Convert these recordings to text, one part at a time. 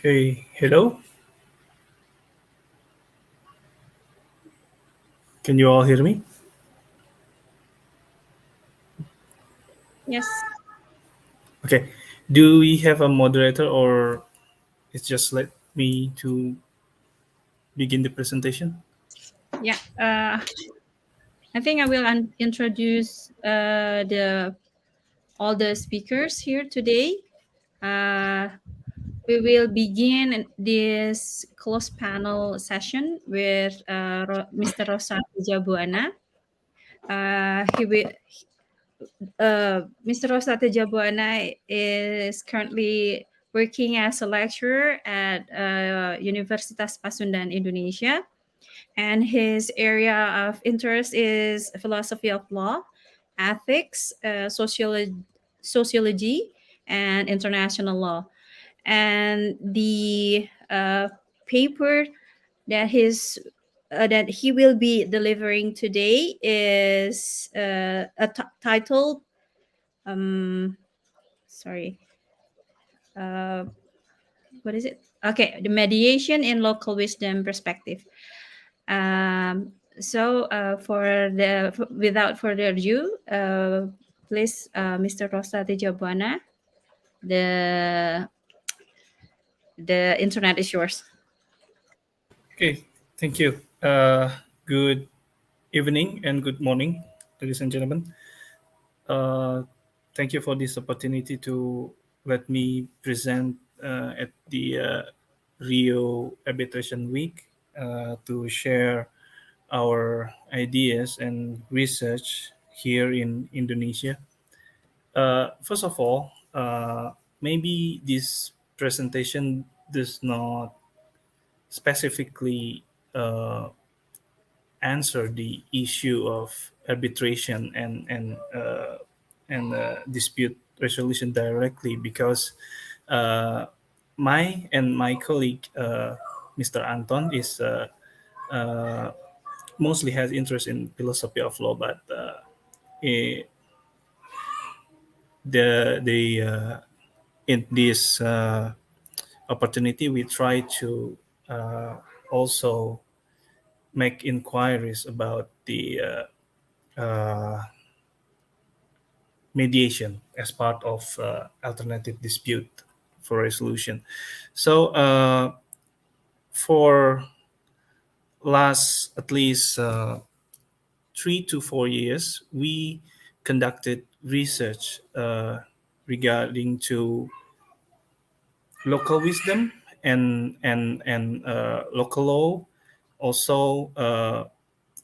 Okay, hello. Can you all hear me? Yes. Okay. Do we have a moderator or it's just let me to begin the presentation? Yeah. I think I will introduce the all the speakers here today. Uh, we will begin this closed panel session with Mr. Rosa Tedjabuwana. He will. Mr. Rosa Tedjabuwana is currently working as a lecturer at Universitas Pasundan, Indonesia. And his area of interest is philosophy of law, ethics, sociology, and international law. And the paper that that he will be delivering today is titled. Um, sorry. Uh, what is it? Okay, the mediation in local wisdom perspective. Without further ado, please, Mr. Rosa Tedjabuwana, the the internet is yours. Okay, thank you. Good evening and good morning, ladies and gentlemen. Uh, Thank you for this opportunity to let me present at the Rio Arbitration Week to share our ideas and research here in Indonesia. First of all, maybe this presentation does not specifically uh, answer the issue of arbitration and dispute resolution directly because uh, my colleague Mr. Anton is uh, mostly has interest in philosophy of law, but eh, the in this opportunity, we try to also make inquiries about the mediation as part of alternative dispute for resolution. So for last at least 3 to 4 years, we conducted research regarding to local wisdom and local law, also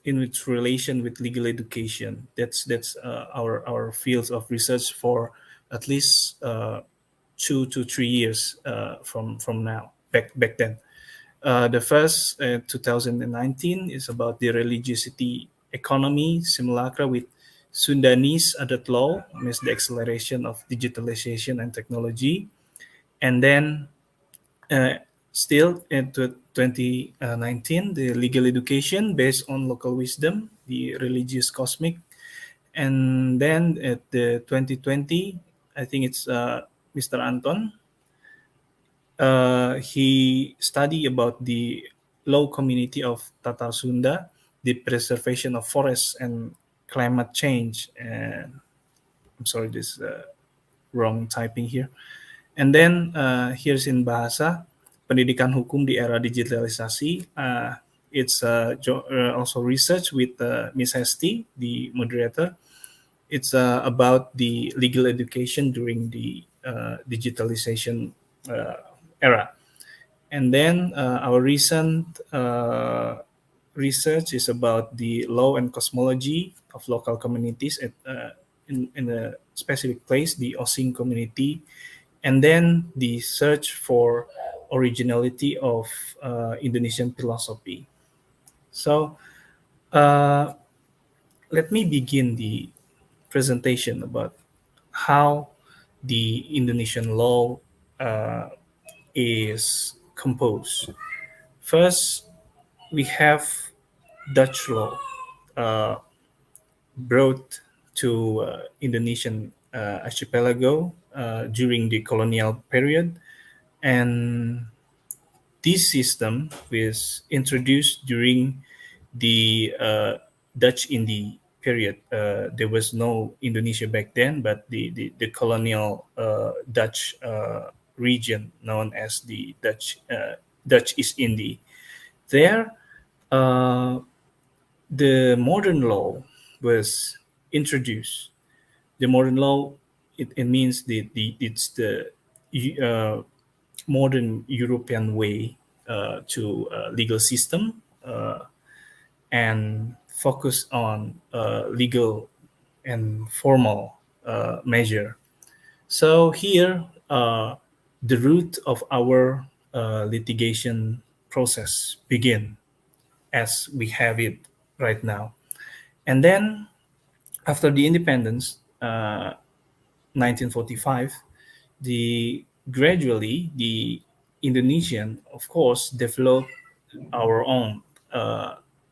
in its relation with legal education. That's our fields of research for at least 2 to 3 years from now. Back then, the first 2019 is about the religiosity economy simulacra with Sundanese adat law, means the acceleration of digitalization and technology, and then uh, still in 2019, the legal education based on local wisdom, the religious cosmic. And then at the 2020, I think it's Mr. Anton. He studied about the law community of Tatar Sunda, the preservation of forests and climate change. And I'm sorry, this wrong typing here. And then here's in bahasa pendidikan hukum di era digitalisasi. It's also research with Miss Hesti, the moderator. It's about the legal education during the digitalization era. And then our recent research is about the law and cosmology of local communities in a specific place, the Osing community, and then the search for originality of Indonesian philosophy. So uh, let me begin the presentation about how the Indonesian law uh, is composed. First, we have Dutch law uh, brought to Indonesian archipelago during the colonial period, and this system was introduced during the Dutch Indie period. There was no Indonesia back then, but the colonial Dutch region known as the Dutch East Indie. There, uh, the modern law was introduced. The modern law, it means it's the uh, modern European way to legal system, and focus on legal and formal measure. So here, the root of our litigation process begin as we have it right now. And then after the independence, 1945, the gradually the Indonesian, of course, developed our own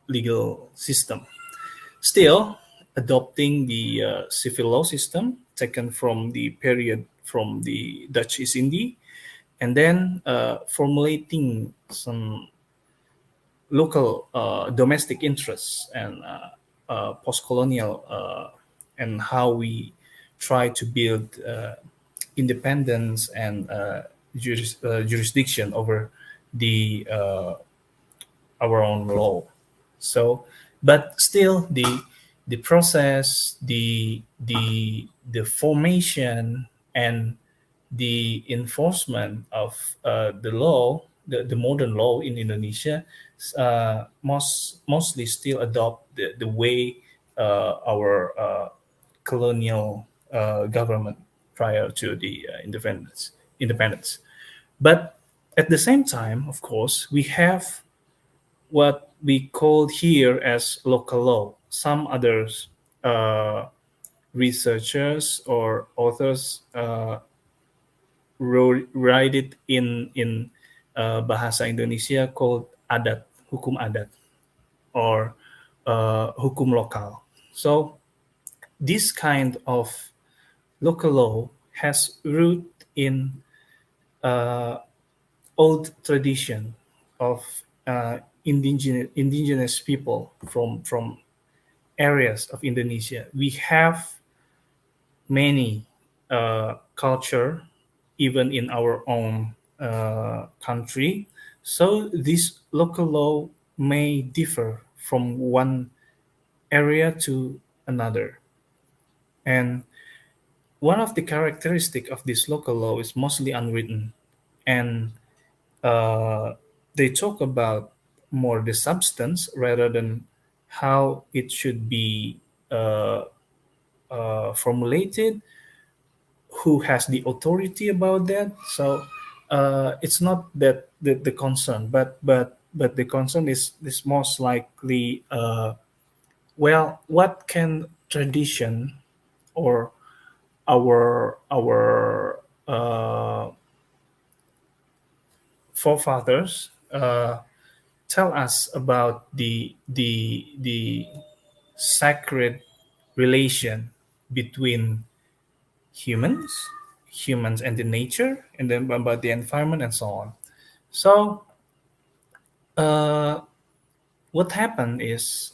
legal system. Still, adopting the civil law system taken from the period from the Dutch East India, and then formulating some local domestic interests and post-colonial and how we try to build independence and jurisdiction over the our own law. So, but still, the process, the formation and the enforcement of the law, the modern law in Indonesia, mostly still adopt the way our colonial government prior to the independence. But at the same time, of course, we have what we call here as local law. Some others researchers or authors write it in bahasa Indonesia called adat, hukum adat, or hukum lokal. So this kind of local law has root in uh, old tradition of indigenous people from areas of Indonesia. We have many culture even in our own country. So this local law may differ from one area to another. And one of the characteristic of this local law is mostly unwritten, and uh, they talk about more the substance rather than how it should be formulated, who has the authority about that. So it's not that the concern, but the concern is most likely well, what can tradition or our forefathers tell us about the sacred relation between humans, humans and the nature, and then about the environment and so on. So uh, what happened is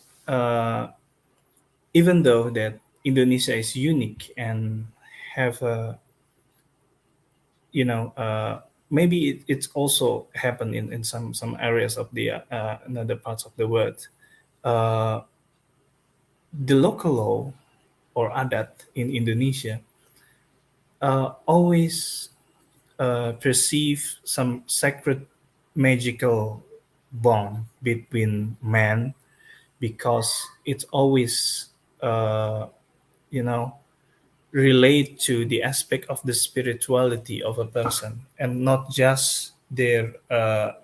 even though that Indonesia is unique and have a maybe it's also happened in some areas of the another parts of the world. Uh, the local law or adat in Indonesia always perceive some sacred magical bond between man, because it's always uh, you know relate to the aspect of the spirituality of a person and not just their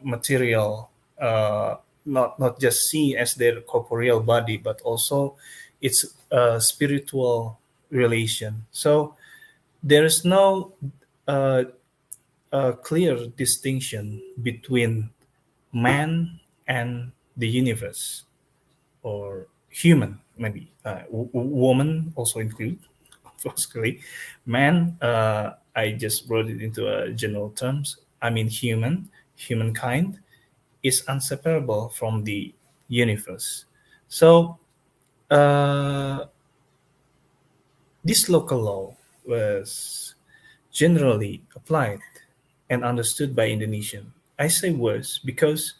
material, not just see as their corporeal body, but also its spiritual relation. So there is no uh, clear distinction between man and the universe, or human, maybe woman also include, basically. Man, I just brought it into general terms. I mean human. humankind is inseparable from the universe. So uh, this local law was generally applied and understood by Indonesian. I say was because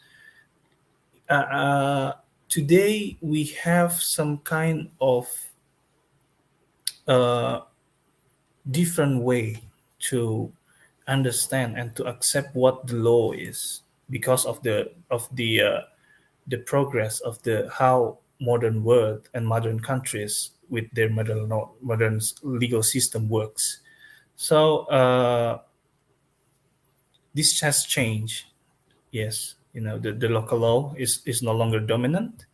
uh, uh, today we have some kind of uh, different way to understand and to accept what the law is because of the progress of the how modern world and modern countries with their modern legal system works. So this has changed. Yes, the local law is no longer dominant.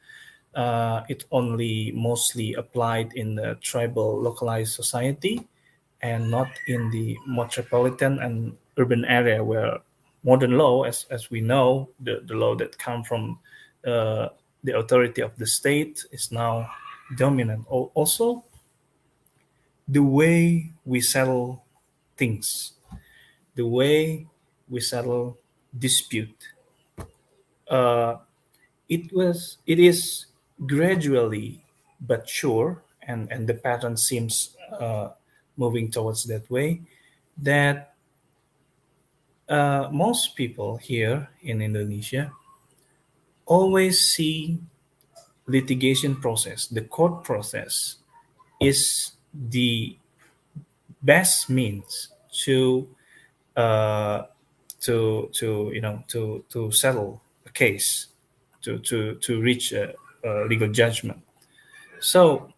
It only mostly applied in the tribal localized society and not in the metropolitan and urban area where modern law, as we know, the law that come from uh, the authority of the state is now dominant. Also, the way we settle things, the way we settle dispute, uh, it is gradually but sure, and the pattern seems moving towards that way, that most people here in Indonesia always see litigation process, the court process, is the best means uh, to settle a case, to reach a legal judgment. So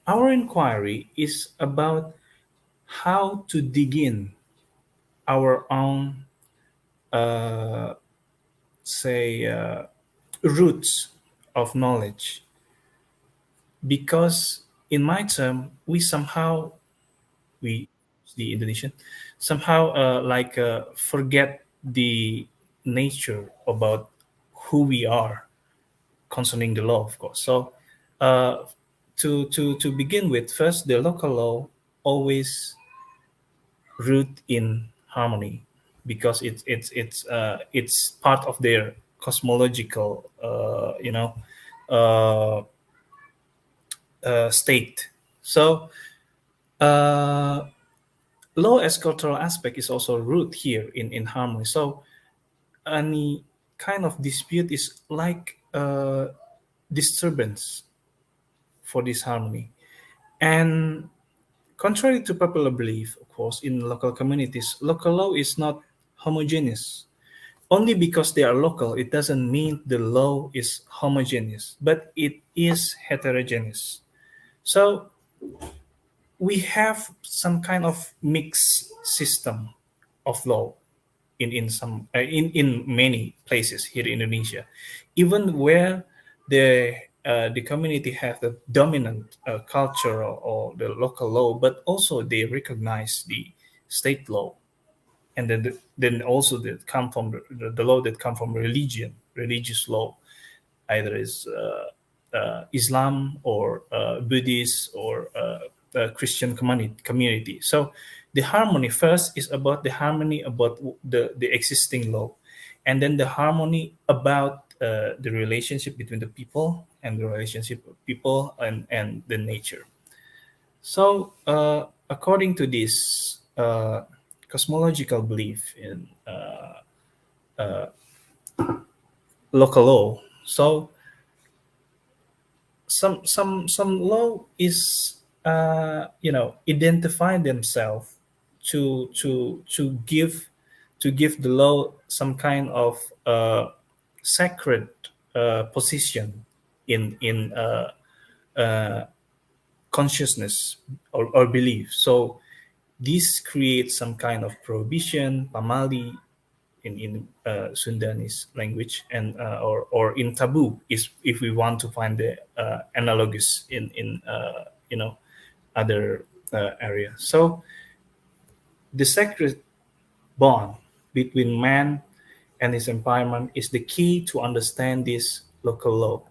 our inquiry is about how to dig in our own, uh, say, roots of knowledge, because in my term we the Indonesian somehow forget the nature about who we are concerning the law, of course. So uh, to begin with, first, the local law always root in harmony because it's part of their cosmological uh, state. So uh, law as cultural aspect is also root here in harmony. So any kind of dispute is like disturbance for this harmony. And contrary to popular belief, of course, in local communities, local law is not homogeneous. Only because they are local, it doesn't mean the law is homogeneous, but it is heterogeneous. So we have some kind of mixed system of law in many places here in Indonesia, even where the community have the dominant culture or the local law, but also they recognize the state law, and then also that come from the law that come from religious law, either is Islam or Buddhist or Christian community. So the harmony first is about the harmony about the existing law, and then the harmony about the relationship between the people and the relationship of people and the nature. So according to this cosmological belief in local law, so some law is identify themselves to give the law some kind of sacred position in consciousness or belief. So this creates some kind of prohibition, pamali, in Sundanese language, and or in taboo, is if we want to find the analogous in other area. So the sacred bond between man and his environment is the key to understand this local law.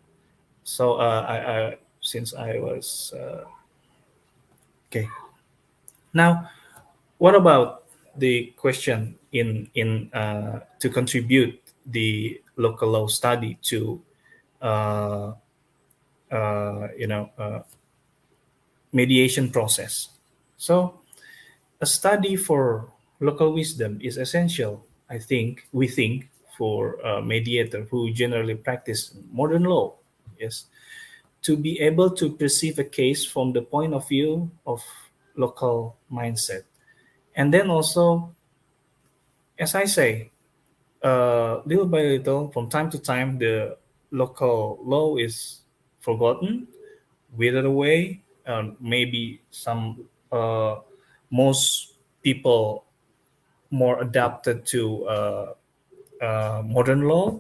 So I since I was okay. Now, what about the question to contribute the local law study to uh, you know mediation process. So a study for local wisdom is essential, I think, we think, for a mediator who generally practice modern law. Yes, to be able to perceive a case from the point of view of local mindset. And then also, as I say, little by little, from time to time, the local law is forgotten, withered away. Maybe most people more adapted to modern law,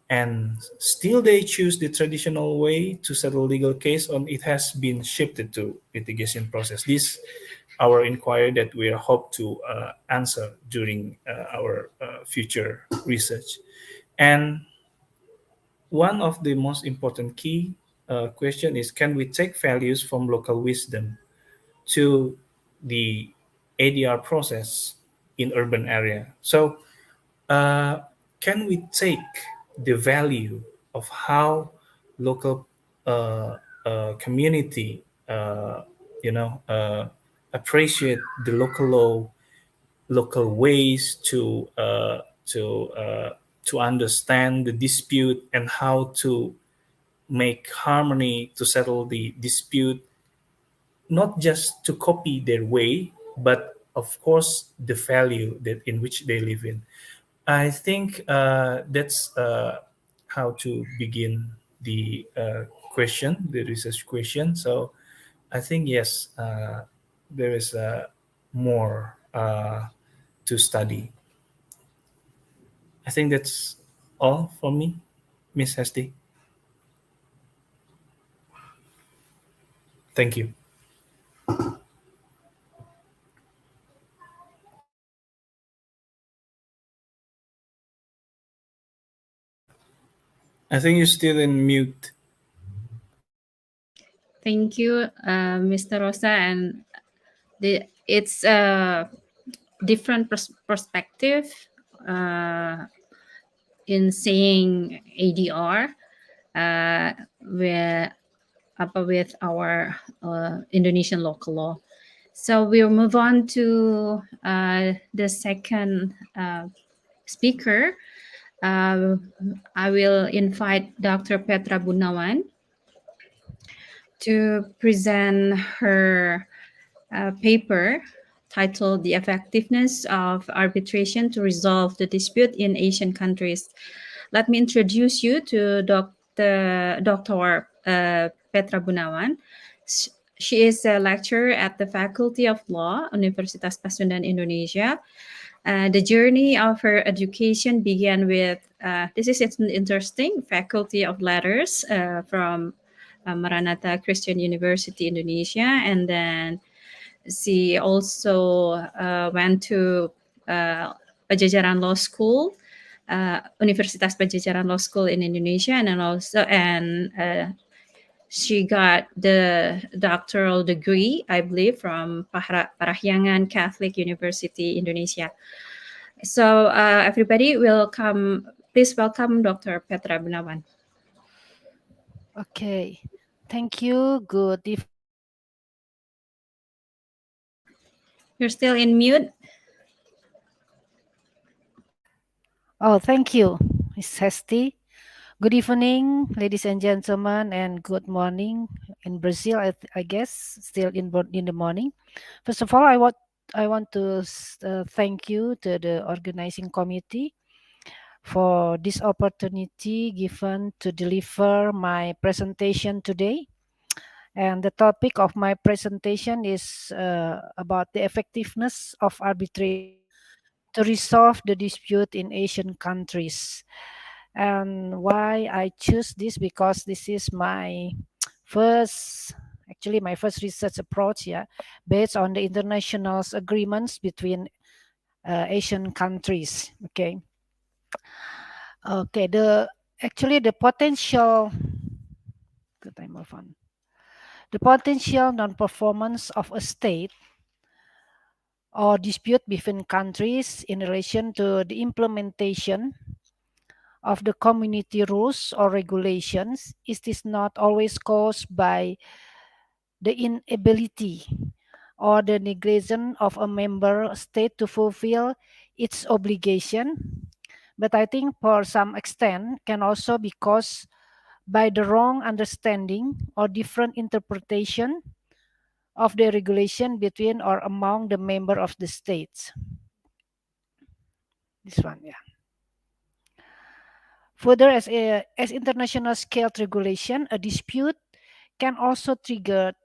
and still they choose the traditional way to settle legal case, on it has been shifted to litigation process. This our inquiry that we hope to answer during our future research. And one of the most important key question is, can we take values from local wisdom to the ADR process in urban area? So uh, can we take the value of how local community you know appreciate the local law, local ways to to understand the dispute and how to make harmony to settle the dispute, not just to copy their way, but of course the value that in which they live in. I think that's how to begin the question, the research question. So I think yes, there is more to study. I think that's all for me, Miss Hesti. Thank you. I think you're still in mute. Thank you, Mr. Rosa. And it's a different perspective uh, in saying ADR uh, with, with our Indonesian local law. So we'll move on to the second speaker. I will invite Dr. Petra Bunawan to present her paper titled "The Effectiveness of Arbitration to Resolve the Dispute in Asian Countries." Let me introduce you to Dr. Petra Bunawan. She is a lecturer at the Faculty of Law, Universitas Pasundan, Indonesia. The journey of her education began with, this is interesting, Faculty of Letters from Maranatha Christian University, Indonesia. And then she also went to Pajajaran Law School, Universitas Pajajaran Law School in Indonesia, and then also she got the doctoral degree, I believe, from Parahyangan Catholic University, Indonesia. So everybody, please welcome Dr. Petra Bunawan. Okay, thank you. Good evening. You're still in mute. Oh, thank you, Ms. Hesti. Good evening, ladies and gentlemen, and good morning in Brazil. I guess still in the morning. First of all, I want to thank you to the organizing committee for this opportunity given to deliver my presentation today. And the topic of my presentation is about the effectiveness of arbitration to resolve the dispute in Asian countries. And why I choose this, because this is my first research approach, based on the international agreements between Asian countries. Okay. The potential. Good, I move on. The potential non-performance of a state or dispute between countries in relation to the implementation of the community rules or regulations, it is not always caused by the inability or the negligence of a member state to fulfill its obligation, but I think for some extent can also be caused by the wrong understanding or different interpretation of the regulation between or among the member of the states. This one, yeah. Further, as international scale regulation, a dispute can also triggered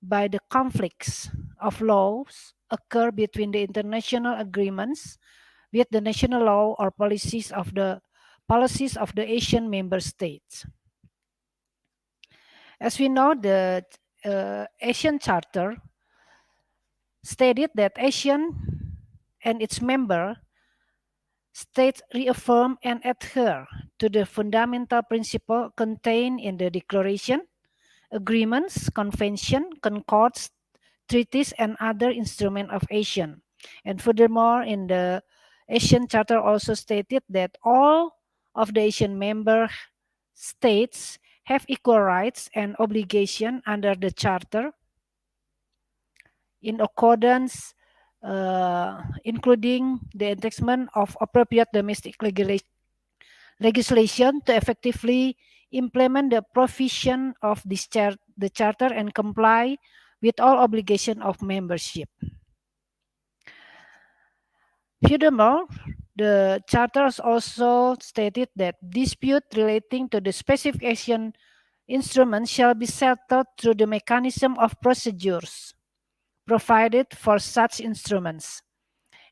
by the conflicts of laws occur between the international agreements with the national law or policies of the ASEAN member states. As we know, the ASEAN Charter stated that ASEAN and its member states reaffirm and adhere to the fundamental principle contained in the declaration, agreements, convention, concords, treaties, and other instruments of ASEAN. And furthermore, in the ASEAN Charter also stated that all of the ASEAN member states have equal rights and obligation under the Charter in accordance, including the enactment of appropriate domestic legislation to effectively implement the provision of the Charter and comply with all obligation of membership. Furthermore, the Charter also stated that dispute relating to the specific ASEAN instruments shall be settled through the mechanism of procedures provided for such instruments,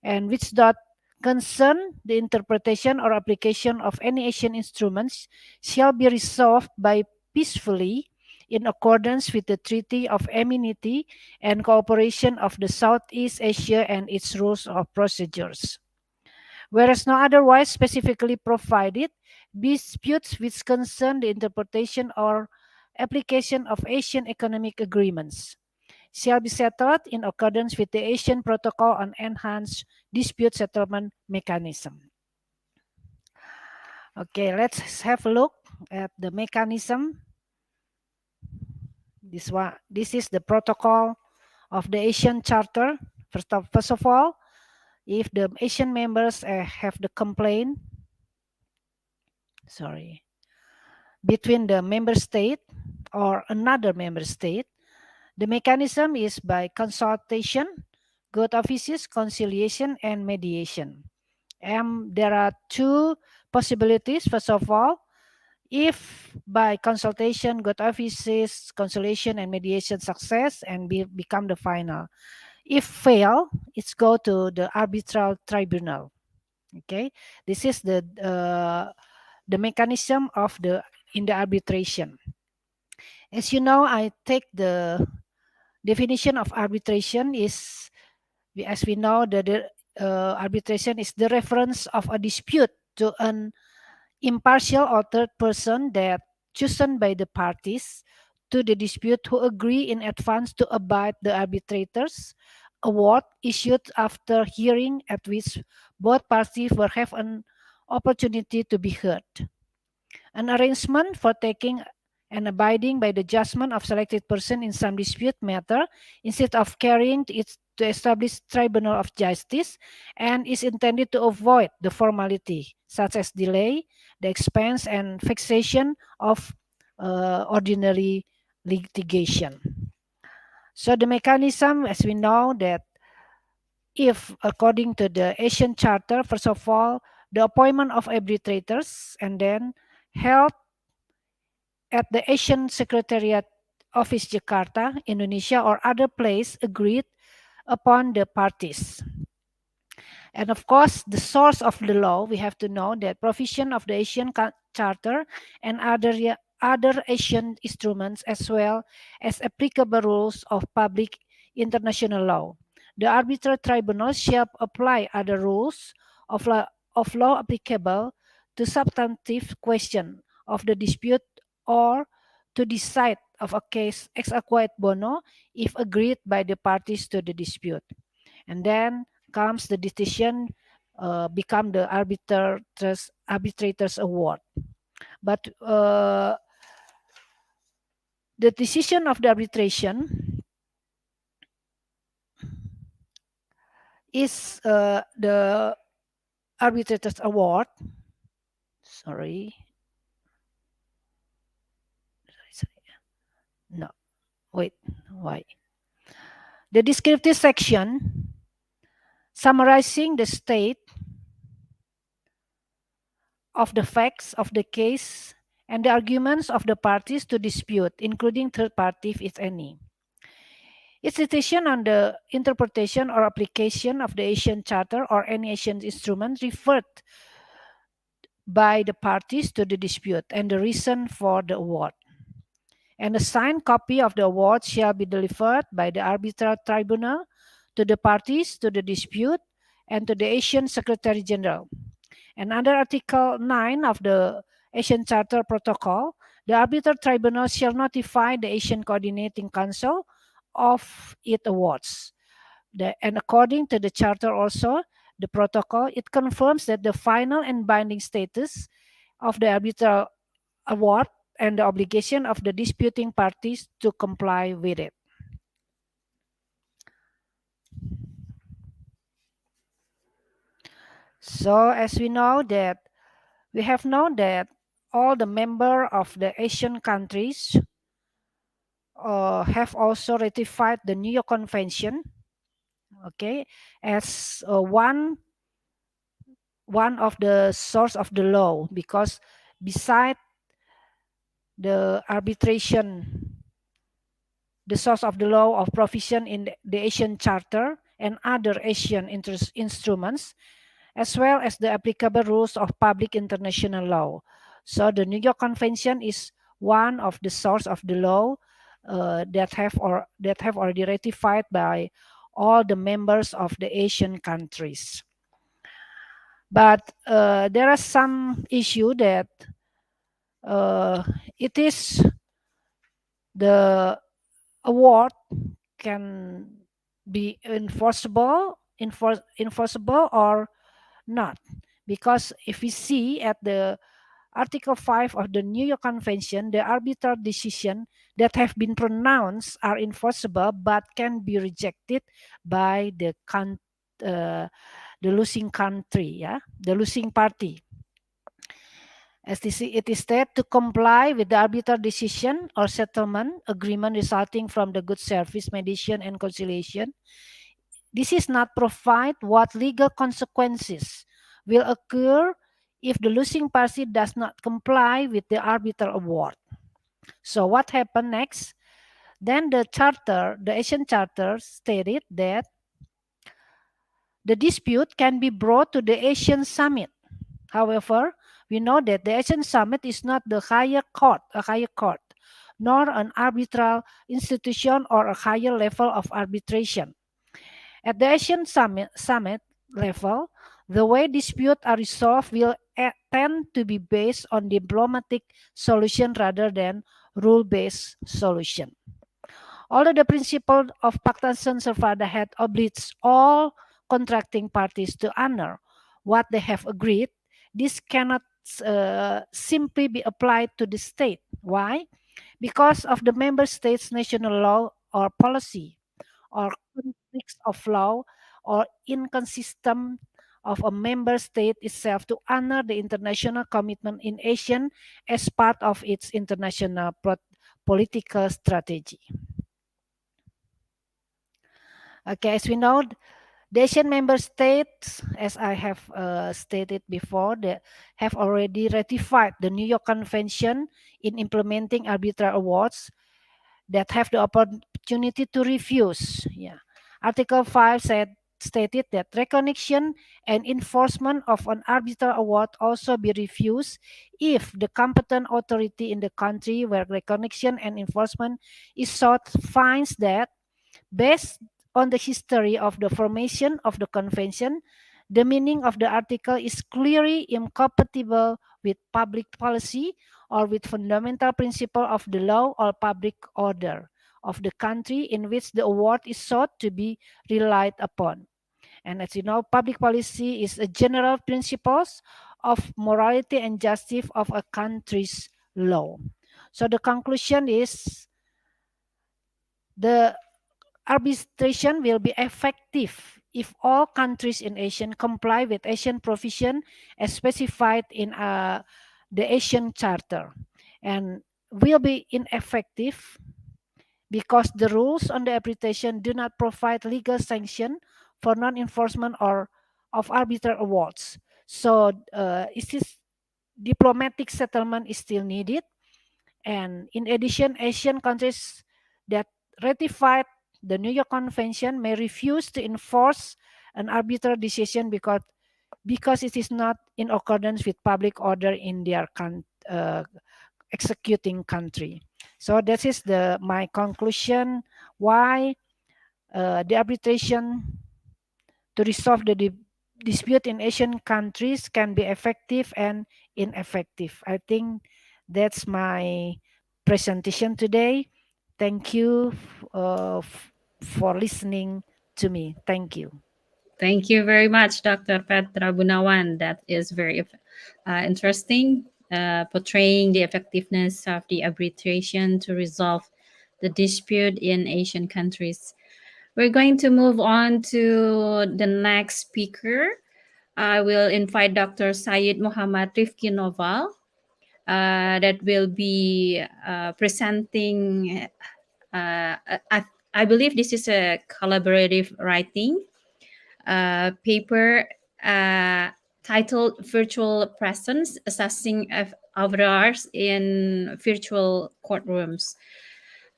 and which that concern the interpretation or application of any ASEAN instruments shall be resolved by peacefully in accordance with the Treaty of Amenity and Cooperation of the Southeast Asia and its rules of procedures. Whereas not otherwise specifically provided, disputes which concern the interpretation or application of ASEAN economic agreements shall be settled in accordance with the ASEAN Protocol on Enhanced Dispute Settlement Mechanism. Okay, let's have a look at the mechanism. This is the protocol of the ASEAN Charter. First of all, if the ASEAN members have the complaint, between the member state or another member state, the mechanism is by consultation, good offices, conciliation, and mediation. There are two possibilities. First of all, if by consultation, good offices, conciliation, and mediation success and become the final. If fail, it's go to the arbitral tribunal. Okay, this is the mechanism of in the arbitration. As you know, I take the definition of arbitration is, as we know, the arbitration is the reference of a dispute to an impartial or third person that chosen by the parties to the dispute who agree in advance to abide the arbitrator's award issued after hearing at which both parties will have an opportunity to be heard. An arrangement for taking and abiding by the judgment of selected person in some dispute matter instead of carrying it to establish tribunal of justice, and is intended to avoid the formality such as delay, the expense and vexation of ordinary litigation. So the mechanism, as we know, that if according to the ASEAN Charter, first of all, the appointment of arbitrators and then held at the ASEAN Secretariat Office Jakarta, Indonesia, or other place agreed upon the parties. And of course, the source of the law, we have to know that provision of the ASEAN Charter and other ASEAN instruments, as well as applicable rules of public international law. The arbitral tribunal shall apply other rules of law applicable to substantive question of the dispute or to decide of a case ex aequo et bono if agreed by the parties to the dispute. And then comes the decision, become the arbitrator's award. But the decision of the arbitration is the arbitrator's award. Sorry. No, wait, why? The descriptive section summarizing the state of the facts of the case and the arguments of the parties to dispute, including third party if any. Its decision on the interpretation or application of the ASEAN Charter or any ASEAN instrument referred by the parties to the dispute and the reason for the award. And a signed copy of the award shall be delivered by the arbitral tribunal to the parties to the dispute and to the ASEAN Secretary General. And under Article 9 of the ASEAN Charter Protocol, the arbitral tribunal shall notify the ASEAN Coordinating Council of its awards. And according to the Charter also, the protocol, it confirms that the final and binding status of the arbitral award and the obligation of the disputing parties to comply with it. So as we know that, we have known that all the members of the Asian countries have also ratified the New York Convention, okay, as one of the source of the law, because beside the arbitration, the source of the law of provision in the ASEAN Charter and other ASEAN instruments, as well as the applicable rules of public international law. So the New York Convention is one of the source of the law that have already ratified by all the members of the Asian countries. But there are some issue that it is the award can be enforceable or not, because if we see at the Article 5 of the New York Convention, the arbitral decision that have been pronounced are enforceable but can be rejected by the losing country, the losing party. As it is said, to comply with the arbitral decision or settlement agreement resulting from the good service, mediation, and conciliation, this is not provide what legal consequences will occur if the losing party does not comply with the arbitral award. So what happened next? Then the ASEAN Charter stated that the dispute can be brought to the ASEAN Summit. However, we know that the ASEAN Summit is not a higher court, nor an arbitral institution or a higher level of arbitration. At the ASEAN Summit level, the way disputes are resolved will tend to be based on diplomatic solution rather than rule-based solution. Although the principle of pacta sunt servanda had obliged all contracting parties to honor what they have agreed, this cannot simply be applied to the state. Why? Because of the member state's national law or policy, or conflicts of law, or inconsistent of a member state itself to honor the international commitment in ASEAN as part of its international political strategy. Okay, as we know, the ASEAN member states, as I have stated before, they have already ratified the New York Convention in implementing arbitral awards that have the opportunity to refuse. Article 5 stated that recognition and enforcement of an arbitral award also be refused if the competent authority in the country where recognition and enforcement is sought finds that, based on the history of the formation of the convention, the meaning of the article is clearly incompatible with public policy or with fundamental principle of the law or public order of the country in which the award is sought to be relied upon. And as you know, public policy is a general principles of morality and justice of a country's law. So the conclusion is the arbitration will be effective if all countries in ASEAN comply with ASEAN provision as specified in the ASEAN Charter, and will be ineffective because the rules on the arbitration do not provide legal sanction for non-enforcement or of arbitral awards. So it is diplomatic settlement is still needed. And in addition, Asian countries that ratified the New York Convention may refuse to enforce an arbitral decision because it is not in accordance with public order in their executing country. So that is my conclusion why the arbitration to resolve the dispute in Asian countries can be effective and ineffective. I think that's my presentation today. Thank you for listening to me. Thank you. Thank you very much, Dr. Petra Bunawan. That is very interesting, portraying the effectiveness of the arbitration to resolve the dispute in Asian countries. We're going to move on to the next speaker. I will invite Dr. Sayid Muhammad Rifki Noval that will be presenting. I believe this is a collaborative writing paper titled Virtual Presence, Assessing ADRs in Virtual Courtrooms.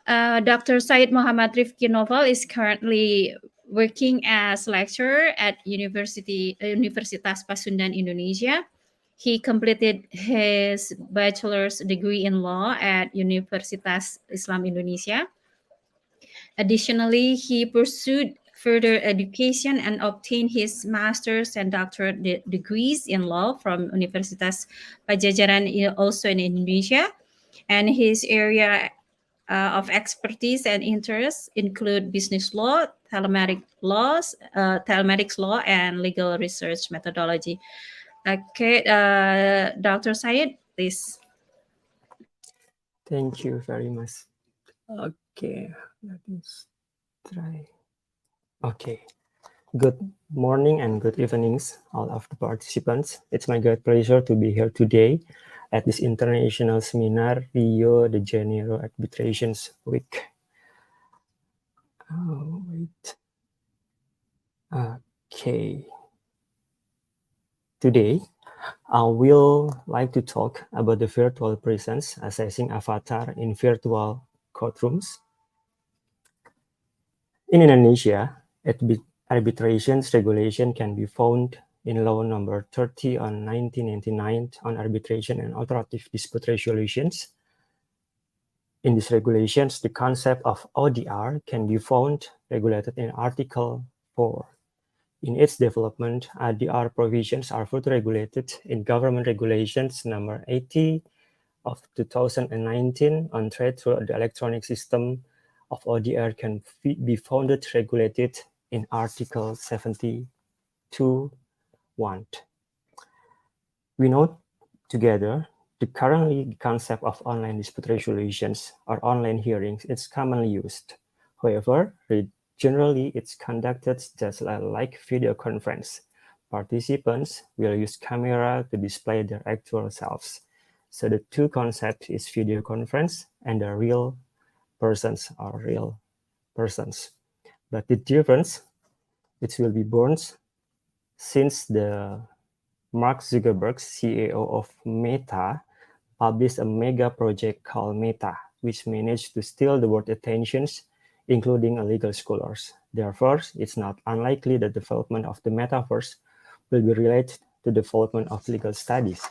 Dr. Sayid Muhammad Rifki Noval is currently working as lecturer at Universitas Pasundan, Indonesia. He completed his bachelor's degree in law at Universitas Islam Indonesia. Additionally, he pursued further education and obtained his master's and doctorate degrees in law from Universitas Pajajaran, also in Indonesia. And his area of expertise and interests include business law, telematics law, and legal research methodology. Okay, Dr. Sayid, please. Thank you very much. Okay, let me try. Okay, good morning and good evenings, all of the participants. It's my great pleasure to be here today at this international seminar, Rio de Janeiro Arbitrations Week. Oh, wait. Okay. Today, I will like to talk about the virtual presence assessing avatar in virtual courtrooms. In Indonesia, arbitrations regulation can be found in Law Number 30 on 1999 on arbitration and alternative dispute resolutions. In these regulations, the concept of ADR can be found regulated in Article 4. In its development, ADR provisions are further regulated in Government Regulations Number 80 of 2019 on trade through the electronic system of ADR can be found regulated in Article 72(1). We note together the currently concept of online dispute resolutions or online hearings is commonly used. However, generally it's conducted just like video conference. Participants will use camera to display their actual selves. So the two concepts is video conference and the real persons or real persons. But the difference, it will be born since the Mark Zuckerberg, CEO of Meta, published a mega project called Meta, which managed to steal the world attentions, including legal scholars. Therefore, it's not unlikely that the development of the Metaverse will be related to the development of legal studies.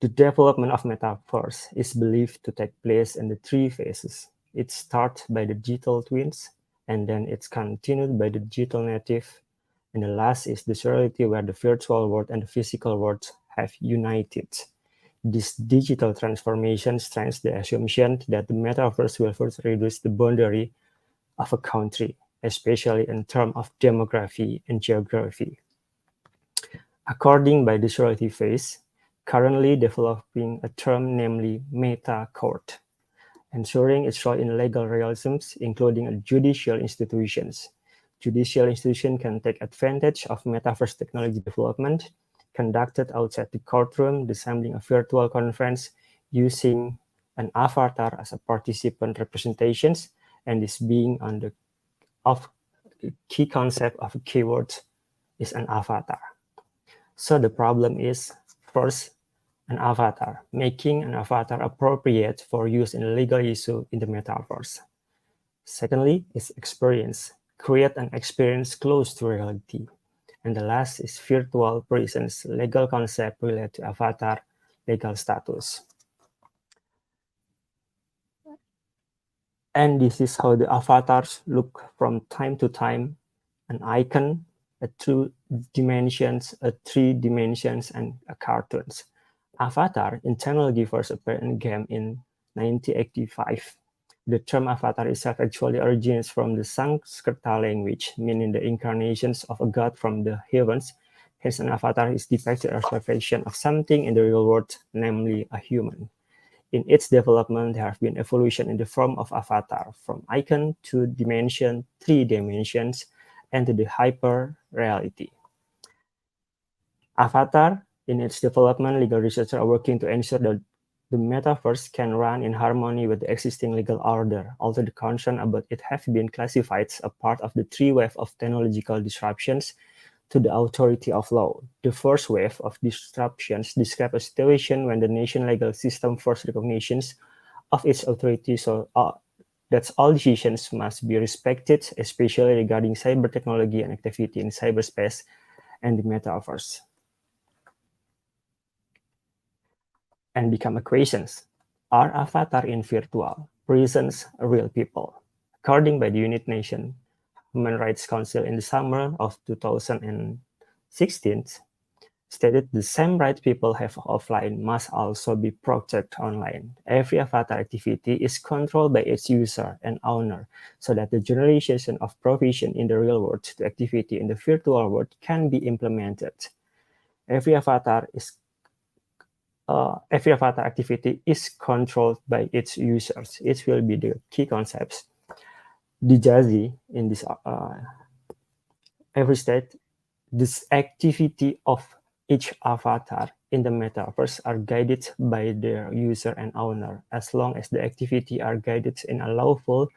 The development of Metaverse is believed to take place in the three phases. It starts by the digital twins, and then it's continued by the digital native, and the last is the reality where the virtual world and the physical world have united. This digital transformation strengthens the assumption that the Metaverse will first reduce the boundary of a country. especially in terms of demography and geography. According by the Shariah phase, currently developing a term namely meta-court, ensuring its role in legal realisms, including judicial institutions. Judicial institutions can take advantage of Metaverse technology development conducted outside the courtroom, resembling a virtual conference using an avatar as a participant representations, and this being on the key concept of keywords is an avatar. So the problem is, first, an avatar, making an avatar appropriate for use in a legal issue in the Metaverse. Secondly, is experience. Create an experience close to reality. And the last is virtual presence, legal concept related to avatar legal status. And this is how the avatars look from time to time: an icon, a 2 dimensions, a 3 dimensions, and a cartoons. Avatar internally first appeared in game in 1985. The term avatar itself actually originates from the Sanskrita language, meaning the incarnations of a god from the heavens. Hence, an avatar is depicted as a reflection of something in the real world, namely a human. In its development, there have been evolution in the form of avatar, from icon to dimension, 3 dimensions, and to the hyper reality. Avatar, in its development, legal researchers are working to ensure that the Metaverse can run in harmony with the existing legal order, although the concern about it have been classified as a part of the 3 waves of technological disruptions to the authority of law. The first wave of disruptions describe a situation when the nation legal system first recognitions of its authority, so that all decisions must be respected, especially regarding cyber technology and activity in cyberspace and the Metaverse, and become equations. Are avatar in virtual presents real people? According by the United Nations Human Rights Council in the summer of 2016, stated the same right people have offline must also be protected online. Every avatar activity is controlled by its user and owner, so that the generalization of provision in the real world to activity in the virtual world can be implemented. Every avatar activity is controlled by its users. It will be the key concepts. Dijazi in this every state, this activity of each avatar in the Metaverse are guided by their user and owner. As long as the activity are guided in a lawful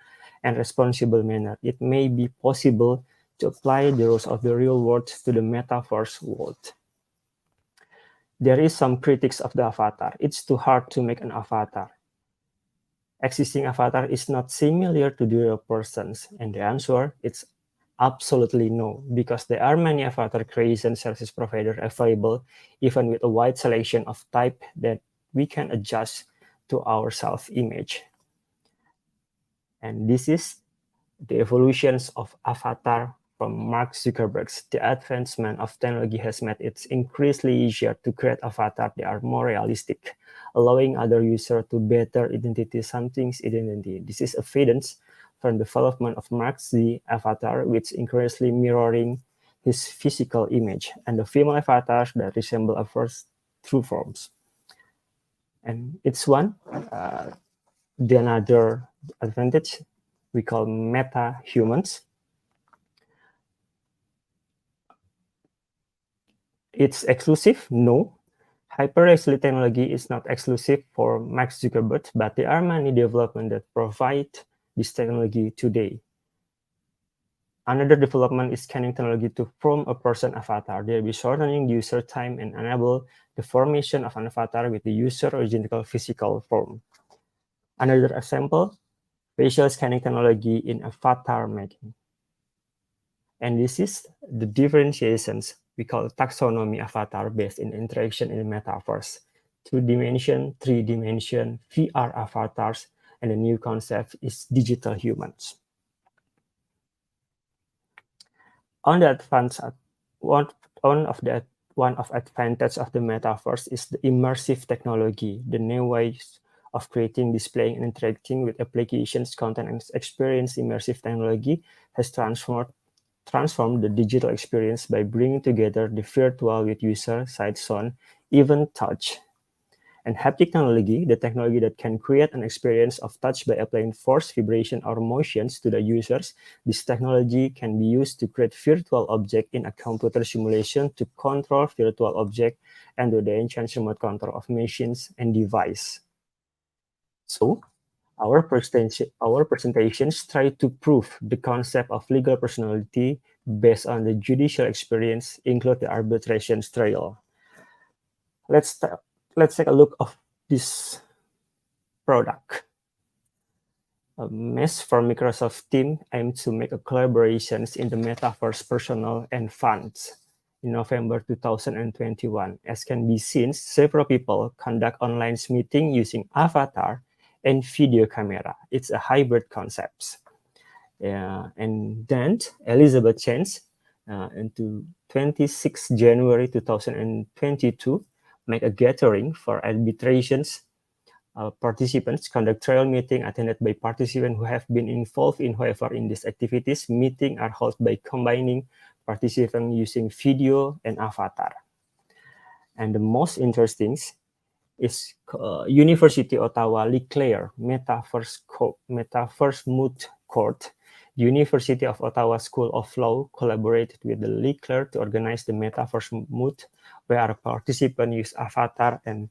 and responsible manner, it may be possible to apply the rules of the real world to the Metaverse world. There is some critics of the avatar. It's too hard to make an avatar. Existing avatar is not similar to the real persons, and the answer is absolutely no, because there are many avatar creation service providers available, even with a wide selection of type that we can adjust to our self-image. And this is the evolutions of avatar from Mark Zuckerberg's. The advancement of technology has made it increasingly easier to create avatars that are more realistic, allowing other users to better identify something's identity. This is evidence from the development of Mark Z avatar, which increasingly mirroring his physical image, and the female avatars that resemble a first true forms. And it's one, the another advantage we call meta-humans. It's exclusive? No. Hyper-reality technology is not exclusive for Mark Zuckerberg, but there are many developments that provide this technology today. Another development is scanning technology to form a person avatar. They'll be shortening user time and enable the formation of an avatar with the user identical physical form. Another example, facial scanning technology in avatar making. And this is the differentiations we call taxonomy avatar based in interaction in the Metaverse. 2-dimension, 3-dimension, VR avatars, and the new concept is digital humans. On the advance, one of advantage of the Metaverse is the immersive technology, the new ways of creating, displaying, and interacting with applications, content, and experience immersive technology has transformed the digital experience by bringing together the virtual with user, sight, sound, even touch. And haptic technology, the technology that can create an experience of touch by applying force, vibration, or motions to the users. This technology can be used to create virtual object in a computer simulation to control virtual object and to the enhance remote control of machines and device. So, our presentations try to prove the concept of legal personality based on the judicial experience, include the arbitration trial. Let's take a look of this product. A mesh from Microsoft team aimed to make a collaborations in the Metaverse personal and funds in November 2021. As can be seen, several people conduct online meeting using avatar and video camera. It's a hybrid concept. And then Elizabeth Chance into 26 January 2022 make a gathering for arbitrations participants, conduct trial meeting attended by participants who have been involved in these activities. Meeting are held by combining participants using video and avatar. And the most interesting is University Ottawa declare Metaverse Moot Court. University of Ottawa School of Law collaborated with the Leclerc to organize the Metaverse Moot, where participants use avatar and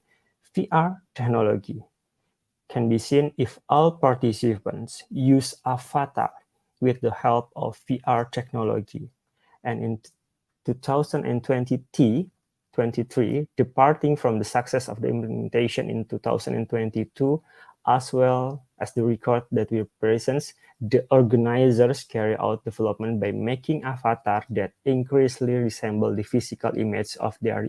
VR technology. Can be seen if all participants use avatar with the help of VR technology. And in 2023, departing from the success of the implementation in 2022, as well as the record that we present, the organizers carry out development by making avatar that increasingly resemble the physical image of their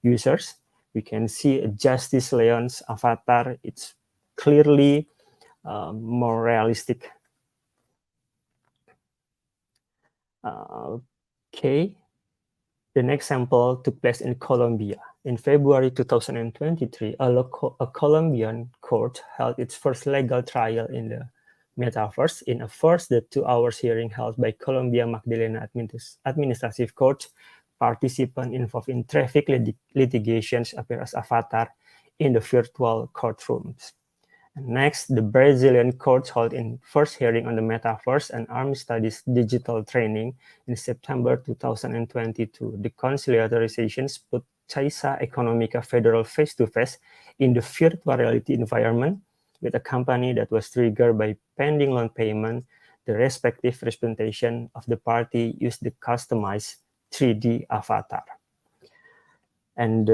users. We can see Justice Leon's avatar. It's clearly more realistic. Okay. The next sample took place in Colombia. In February 2023, a Colombian court held its first legal trial in the Metaverse. In a first 2 hours hearing held by Colombia Magdalena Administrative Court, participants involved in traffic litigations appear as avatar in the virtual courtrooms. Next, the Brazilian court held in first hearing on the Metaverse and Armed Studies digital training in September 2022. The conciliatory sessions put Caixa Econômica Federal face-to-face in the virtual reality environment with a company that was triggered by pending loan payment. The respective representation of the party used the customized 3D avatar. And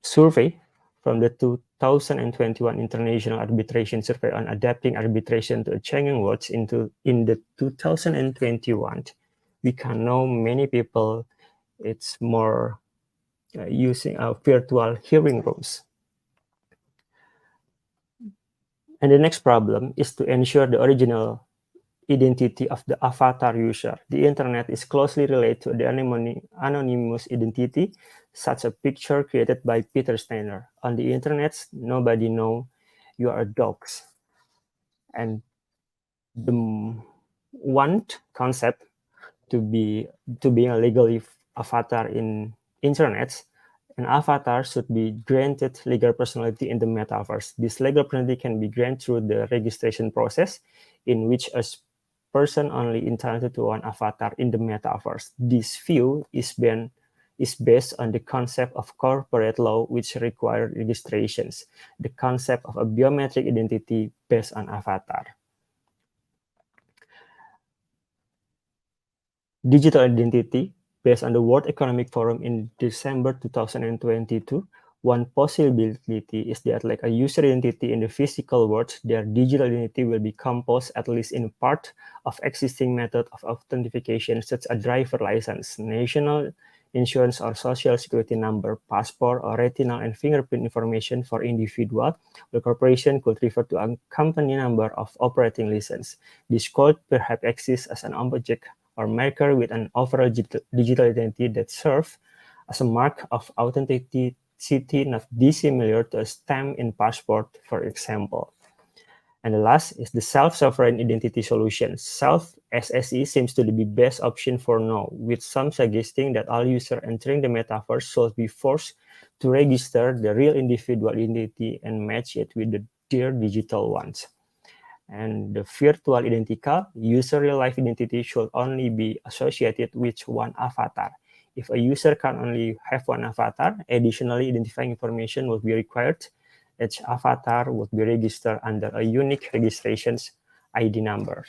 survey from the 2021 International Arbitration Survey on Adapting Arbitration to a Changing World in the 2021, we can know many people, it's more using virtual hearing rooms. And the next problem is to ensure the original identity of the avatar user. The internet is closely related to the anonymous identity, such a picture created by Peter Steiner. On the internet, nobody knows you are dogs. And the one concept to being a legally avatar in internet, an avatar should be granted legal personality in the metaverse. This legal personality can be granted through the registration process, in which a person only entitled to one avatar in the metaverse. This view is based on the concept of corporate law, which require registrations, the concept of a biometric identity based on avatar. Digital identity, based on the World Economic Forum in December 2022, one possibility is that like a user identity in the physical world, their digital identity will be composed at least in part of existing method of authentication, such as driver license, national insurance or social security number, passport, or retinal and fingerprint information for individual. The corporation could refer to a company number of operating license. This could perhaps exist as an object or marker with an overall digital identity that serves as a mark of authenticity complexity not dissimilar to a stamp in passport, for example. And the last is the self-sovereign identity solution. Self-SSE seems to be the best option for now, with some suggesting that all users entering the metaverse should be forced to register the real individual identity and match it with their digital ones. And the virtual identical user real-life identity should only be associated with one avatar. If a user can only have one avatar, additionally identifying information would be required. Each avatar would be registered under a unique registration's ID number.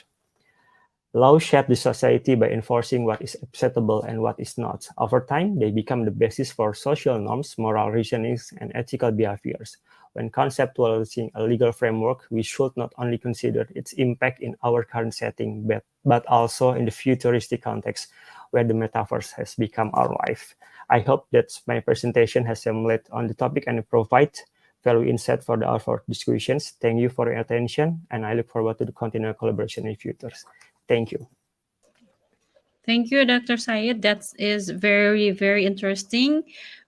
Laws shape the society by enforcing what is acceptable and what is not. Over time, they become the basis for social norms, moral reasonings, and ethical behaviors. When conceptualizing a legal framework, we should not only consider its impact in our current setting, but also in the futuristic context where the metaverse has become our life. I hope that my presentation has some light on the topic and provide value insight for the our discussions. Thank you for your attention, and I look forward to the continued collaboration in futures. Thank you. Thank you, Dr. Sayid. That is very, very interesting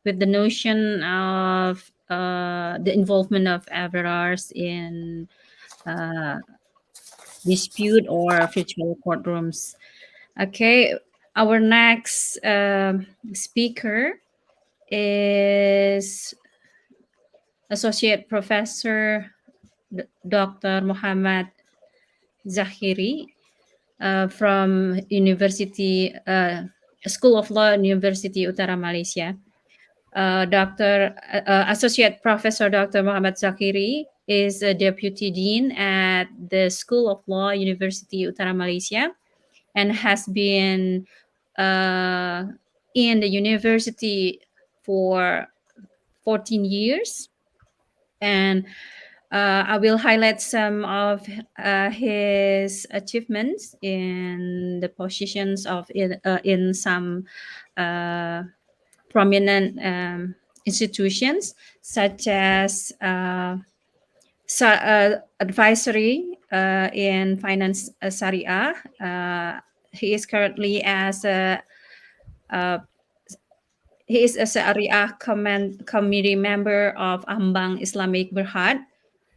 with the notion of the involvement of ADRs in dispute or virtual courtrooms. Okay, our next speaker is Associate Professor Dr. Muhammad Zakhiri from University School of Law, University Utara Malaysia. Associate Professor Dr. Muhammad Zakhiri is a Deputy Dean at the School of Law, University Utara Malaysia, and has been in the university for 14 years. And I will highlight some of his achievements in the positions of in some prominent institutions, such as advisory in finance Shariah. He is currently as a Shariah committee member of Ambang Islamic Berhad,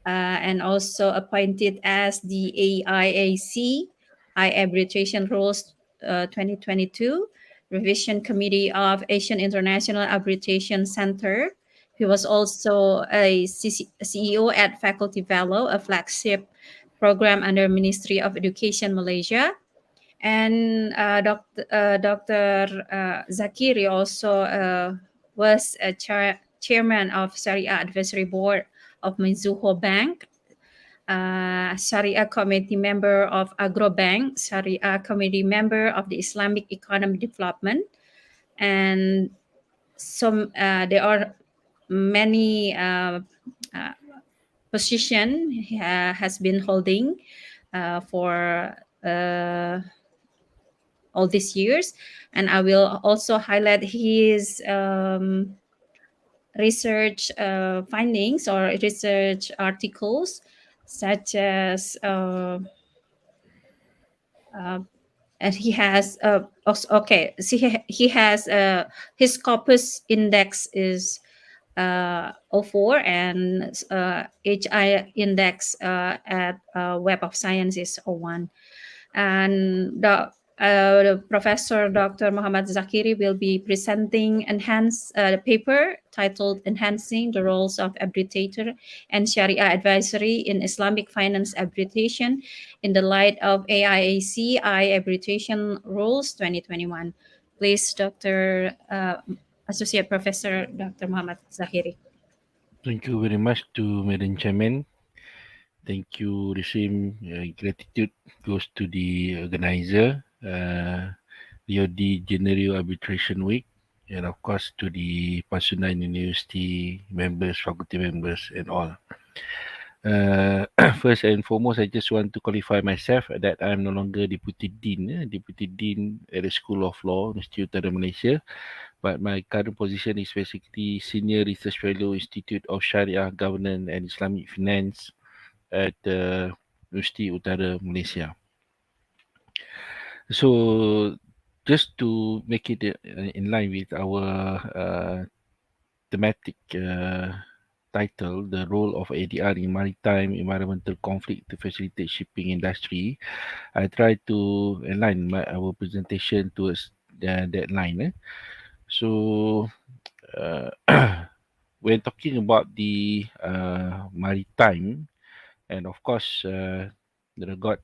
and also appointed as the AIAC i-Arbitration Rules 2022 Revision Committee of Asian International Arbitration Center. He was also a CEO at Faculty Fellow, a flagship program under Ministry of Education Malaysia. And Dr. Zakhiri also was a chairman of Shariah Advisory Board of Mizuho Bank, Shariah Committee member of Agro Bank, Shariah Committee member of the Islamic Economic Development, and some there are many position he has been holding for all these years. And I will also highlight his research findings or research articles, such as and he has he has his corpus index is 04, and HI index at Web of Science is 01. And Professor Dr. Muhammad Zakhiri will be presenting the paper titled Enhancing the Roles of Arbitrator and Sharia Advisory in Islamic Finance Arbitration in the Light of AIAC i-Arbitration Rules 2021. Please, Associate Professor Dr. Muhammad Zakhiri. Thank you very much to Madam Chairman. Thank you. The same gratitude goes to the organizer, Rio de Janeiro Arbitration Week, and of course to the Pasundan University members, faculty members, and all. First and foremost, I just want to qualify myself that I am no longer Deputy Dean. Deputy Dean at the School of Law, University Utara Malaysia. But my current position is basically Senior Research Fellow, Institute of Sharia Governance and Islamic Finance at University Utara Malaysia. So just to make it in line with our thematic title, The Role of ADR in Maritime Environmental Conflict to Facilitate Shipping Industry, I try to align our presentation towards that line. So, when talking about the maritime, and of course, there got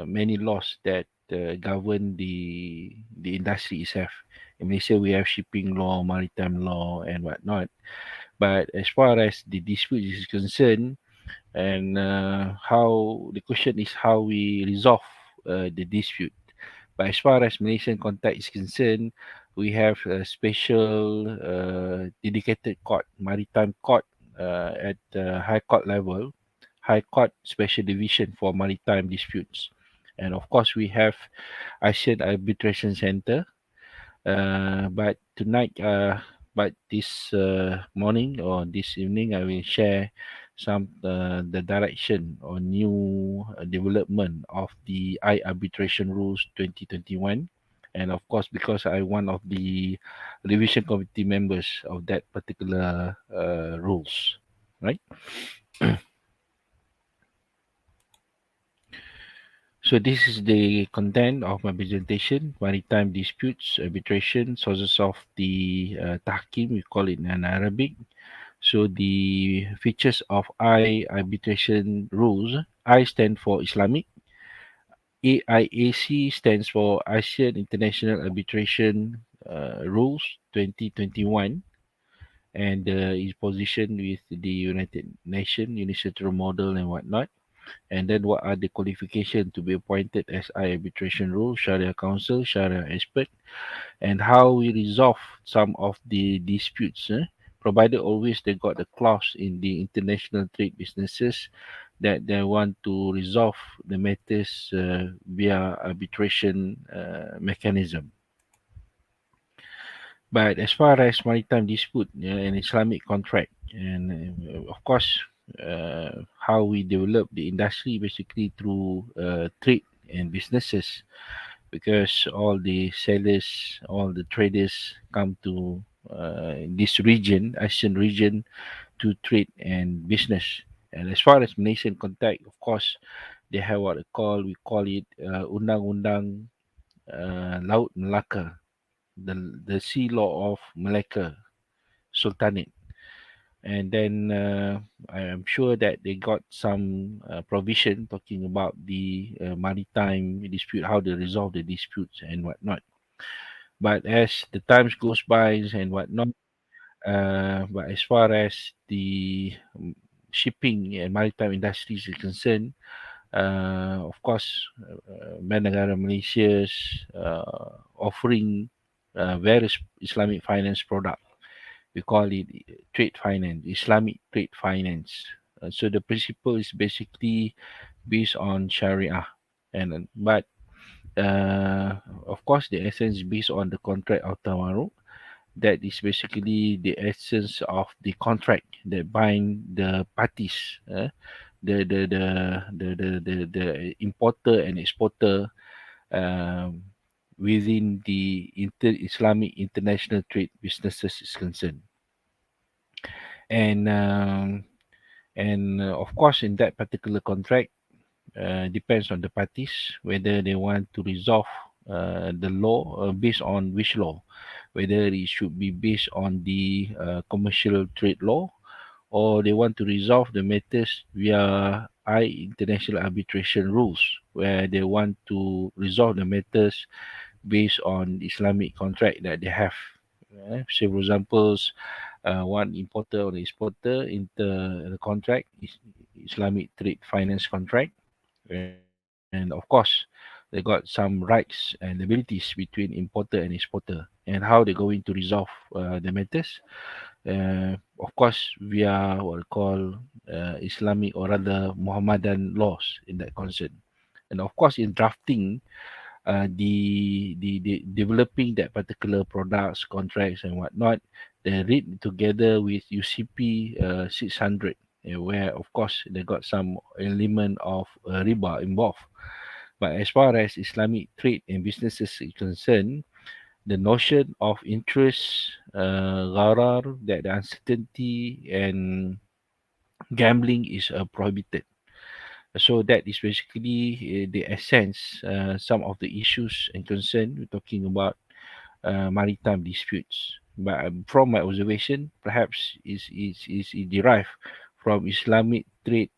many laws that govern the industry itself. In Malaysia, we have shipping law, maritime law, and whatnot. But as far as the dispute is concerned, and how the question is how we resolve the dispute. But as far as Malaysian context is concerned, we have a special dedicated court, maritime court at high court level, high court special division for maritime disputes. And of course, we have ASEAN Arbitration Center. But this morning or this evening, I will share some the direction or new development of the i-Arbitration rules 2021. And of course, because I'm one of the revision committee members of that particular rules, right? So this is the content of my presentation: maritime disputes, arbitration, sources of the tahkim, we call it in Arabic. So the features of i-Arbitration rules: I stand for Islamic, AIAC stands for ASEAN International Arbitration Rules 2021, and is positioned with the United Nations unilateral model and whatnot. And then what are the qualifications to be appointed as i-Arbitration rule, Shariah Council, Shariah expert, and how we resolve some of the disputes, provided always they got a clause in the international trade businesses that they want to resolve the matters via arbitration mechanism. But as far as maritime dispute and Islamic contract, and of course, how we develop the industry basically through trade and businesses, because all the sellers, all the traders come to this region, ASEAN region, to trade and business. And as far as Malaysian contact, of course, they have what we call it Undang-Undang Laut Melaka, the Sea Law of Malacca Sultanate. And then I am sure that they got some provision talking about the maritime dispute, how they resolve the disputes and whatnot. But as the times goes by and whatnot, but as far as the shipping and maritime industries is concerned, of course, Negara Malaysia's offering various Islamic finance product. We call it trade finance, Islamic trade finance. So the principle is basically based on Shariah, and but of course the essence is based on the contract of Tamaru. That is basically the essence of the contract that bind the parties, the importer and exporter within the Islamic international trade businesses is concerned. And of course, in that particular contract, depends on the parties whether they want to resolve the law based on which law, whether it should be based on the commercial trade law, or they want to resolve the matters via international arbitration rules, where they want to resolve the matters based on Islamic contract that they have. Say for examples, one importer or exporter enter the contract is Islamic trade finance contract, and of course they got some rights and abilities between importer and exporter, and how they're going to resolve the matters. Of course, via what we call Islamic or rather Muhammadan laws in that concern. And of course, in drafting the developing that particular products, contracts, and whatnot, they read together with UCP 600, where of course they got some element of riba involved. But as far as Islamic trade and businesses is concerned, the notion of interest, gharar, that the uncertainty and gambling is prohibited. So that is basically the essence, some of the issues and concern we're talking about maritime disputes. But from my observation, perhaps is derived from Islamic trade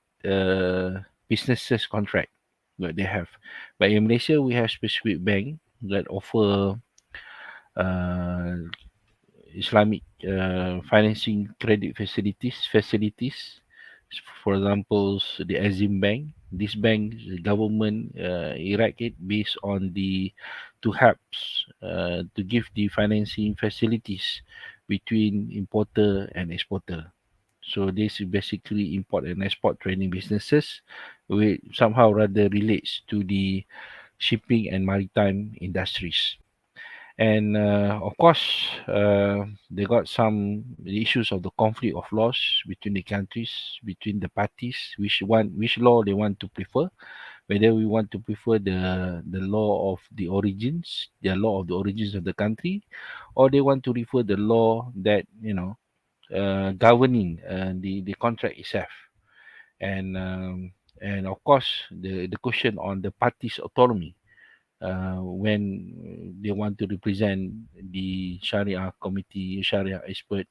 businesses contract that they have. But in Malaysia, we have specific bank that offer uh, Islamic financing credit facilities. For example, the Azim Bank. This bank, the government erect it based on the to helps to give the financing facilities between importer and exporter. So this is basically import and export trading businesses, which somehow rather relates to the shipping and maritime industries. And of course, they got some issues of the conflict of laws between the countries, between the parties, which law they want to prefer, whether we want to prefer the law of the origins, the law of the origins of the country, or they want to refer the law that governing the contract itself. And and of course, the question on the parties' autonomy when they want to represent the Shariah committee, Shariah expert,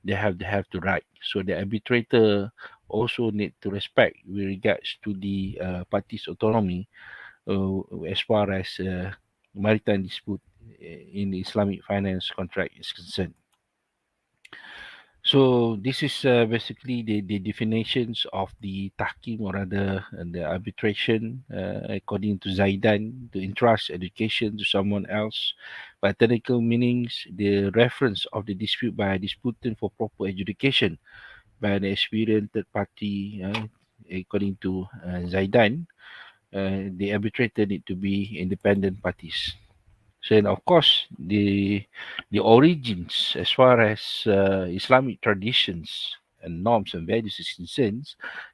they have to write. So the arbitrator also need to respect with regards to the parties' autonomy as far as maritime dispute in the Islamic finance contract is concerned. So this is basically the definitions of the tahkim, or rather the arbitration, according to Zaidan, to entrust education to someone else. By technical meanings, the reference of the dispute by a disputant for proper adjudication by an experienced third party, according to Zaidan. The arbitrator need to be independent parties. So, and of course, the origins, as far as Islamic traditions and norms and values is concerned,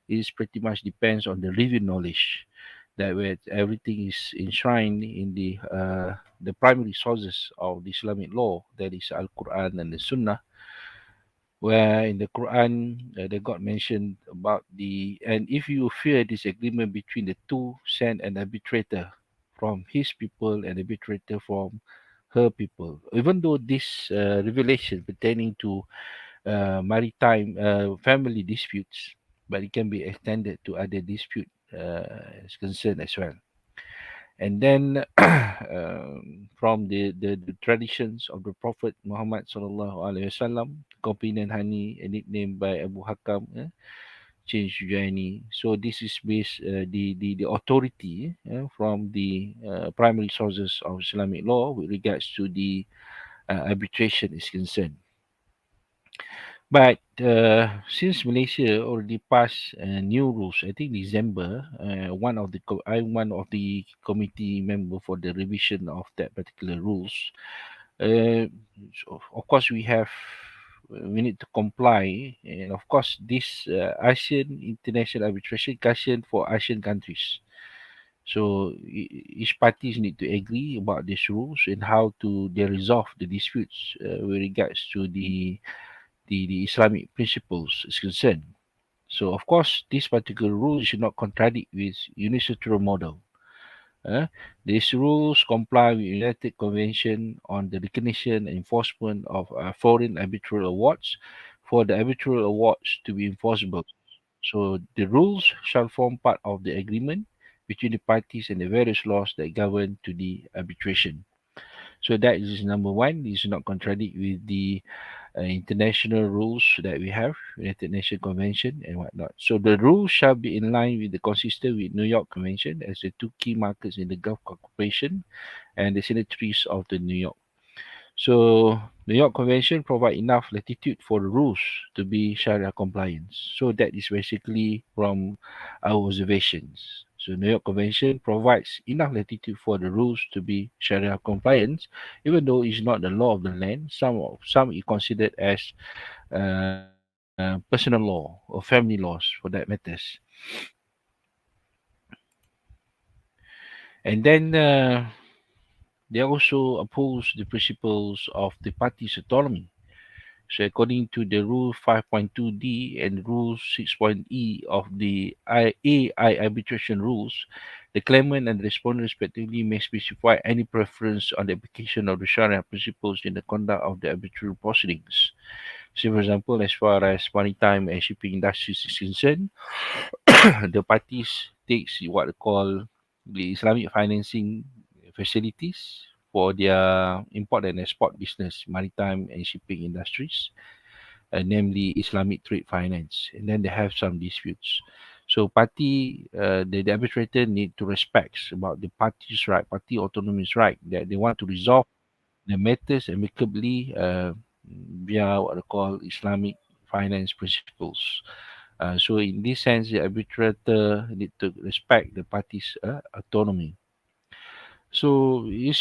is pretty much depends on the living knowledge that where everything is enshrined in the primary sources of the Islamic law, that is Al Quran and the Sunnah, where in the Quran the God mentioned about and if you fear disagreement between the two, send an arbitrator from his people and arbitrator from her people. Even though this revelation pertaining to maritime family disputes, but it can be extended to other dispute is concerned as well. And then from the traditions of the Prophet Muhammad sallallahu alaihi wasallam, companion honey, a nickname by Abu Hakam, change journey. So this is based the authority from the primary sources of Islamic law with regards to the arbitration is concerned. But since Malaysia already passed new rules, I think December, I'm one of the committee member for the revision of that particular rules. So of course, we need to comply, and of course, this ASEAN International Arbitration cushion for ASEAN countries. So each parties need to agree about these rules and how to they resolve the disputes with regards to the Islamic principles is concerned. So of course, this particular rule should not contradict with unilateral model. Uh, these rules comply with United Convention on the recognition and enforcement of foreign arbitral awards for the arbitral awards to be enforceable. So the rules shall form part of the agreement between the parties and the various laws that govern to the arbitration. So that is number one. This is not contradict with the international rules that we have, United Nations Convention and whatnot. So the rules shall be in line with the consistent with New York Convention as the two key markets in the Gulf Cooperation and the signatories of the New York. So New York Convention provide enough latitude for the rules to be Sharia compliance. So that is basically from our observations. So New York Convention provides enough latitude for the rules to be Sharia compliance, even though it's not the law of the land. Some is considered as personal law or family laws for that matters. And then they also oppose the principles of the party's autonomy. So according to the Rule 5.2D and Rule 6.E of the AI arbitration rules, the claimant and the respondent respectively may specify any preference on the application of the Shariah principles in the conduct of the arbitral proceedings. So, for example, as far as maritime and shipping industries is concerned, the parties takes what they call the Islamic financing facilities for their import and export business, maritime and shipping industries, namely Islamic trade finance. And then they have some disputes. So the arbitrator need to respect about the party's right, party autonomy's right, that they want to resolve the matters amicably via what they call Islamic finance principles. So in this sense, the arbitrator need to respect the party's autonomy. So in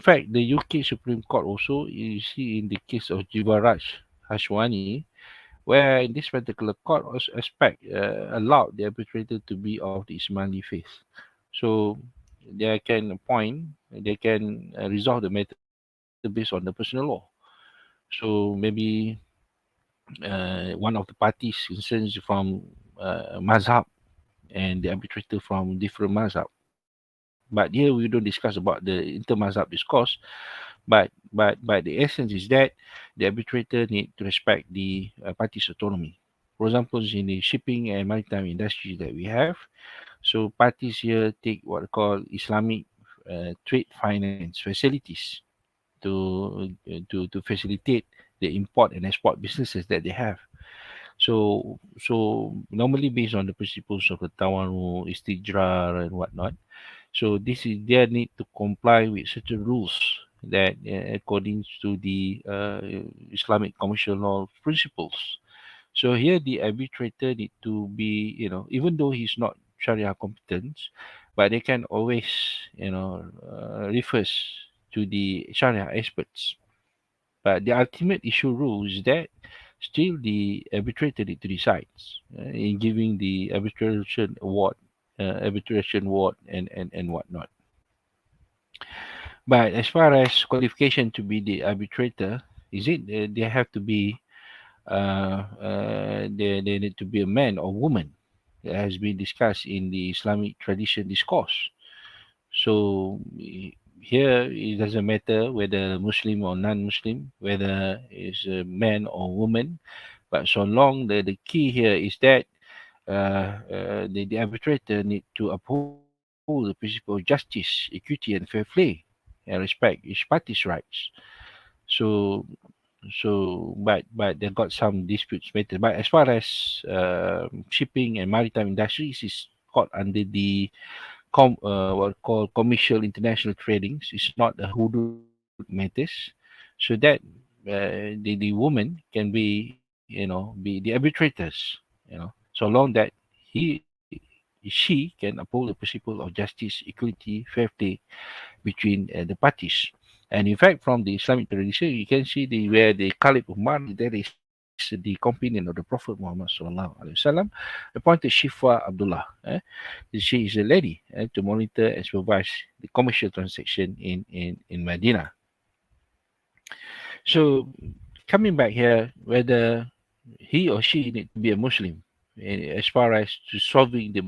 fact the UK Supreme Court also, you see in the case of Jibaraj Hashwani, where in this particular court also allowed the arbitrator to be of the Ismaili faith. So they can resolve the matter based on the personal law. So maybe one of the parties concerns from mazhab and the arbitrator from different mazhab. But here we don't discuss about the inter-mazhab discourse, but the essence is that the arbitrator need to respect the party's autonomy. For example, in the shipping and maritime industry that we have, so parties here take what they call Islamic trade finance facilities to facilitate the import and export businesses that they have. So normally based on the principles of the Tawanu, Istijrar and whatnot. So this is their need to comply with certain rules that according to the Islamic commercial law principles. So here the arbitrator need to be, even though he's not Sharia competent, but they can always, refers to the Sharia experts. But the ultimate issue rule is that still the arbitrator need to decide in giving the arbitration award and whatnot. But as far as qualification to be the arbitrator, is it they have to be they need to be a man or woman? That has been discussed in the Islamic tradition discourse. So here it doesn't matter whether Muslim or non-Muslim, whether it's a man or woman, but so long the key here is that the arbitrator need to uphold the principle of justice, equity, and fair play, and respect each party's rights. So but they got some disputes matter. But as far as shipping and maritime industries is caught under the what called commercial international tradings, is not a hudud matters, so that the woman can be the arbitrators, so long that she can uphold the principle of justice, equity, fair play between the parties. And in fact, from the Islamic tradition, you can see where the Caliph Umar, that is the companion of the Prophet Muhammad sallallahu alaihi wasallam, appointed Shifa Abdullah. She is a lady to monitor and supervise the commercial transaction in Medina. So coming back here, whether he or she need to be a Muslim as far as to solving the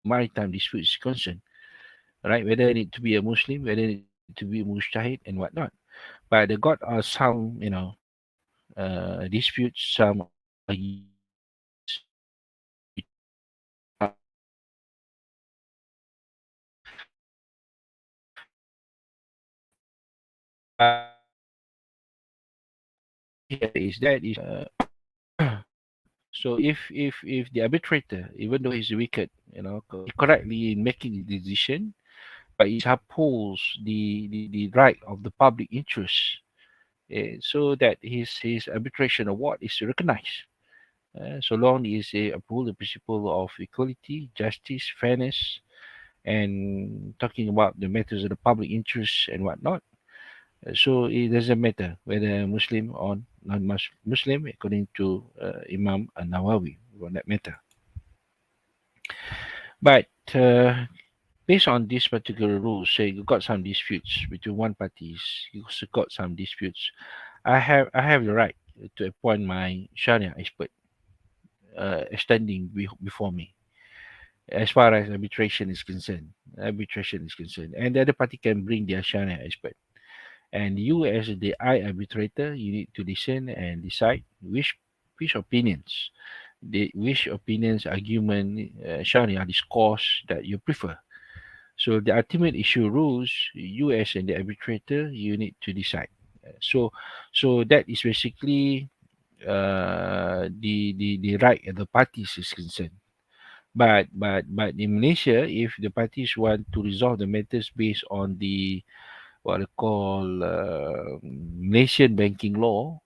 maritime dispute is concerned, right? Whether it need to be a Muslim, whether it need to be mujtahid and whatnot. But there got some, disputes, some arguments between here is that is so if the arbitrator, even though he's wicked, correctly in making the decision, but it upholds the right of the public interest, so that his arbitration award is recognized. So long as they uphold the principle of equality, justice, fairness, and talking about the matters of the public interest and whatnot. So it doesn't matter whether Muslim or non-Muslim, according to Imam An-Nawawi, on that matter. But based on this particular rule, say you got some disputes between one parties, you also got some disputes. I have the right to appoint my Sharia expert, standing before me, as far as arbitration is concerned. Arbitration is concerned, and the other party can bring their Sharia expert. And you, as the i-Arbitrator, you need to listen and decide which opinions, which opinions, argument, Sharia discourse that you prefer. So the ultimate issue rules, you as the arbitrator, you need to decide. So that is basically the right of the parties is concerned. But in Malaysia, if the parties want to resolve the matters based on the what they call Malaysian banking law,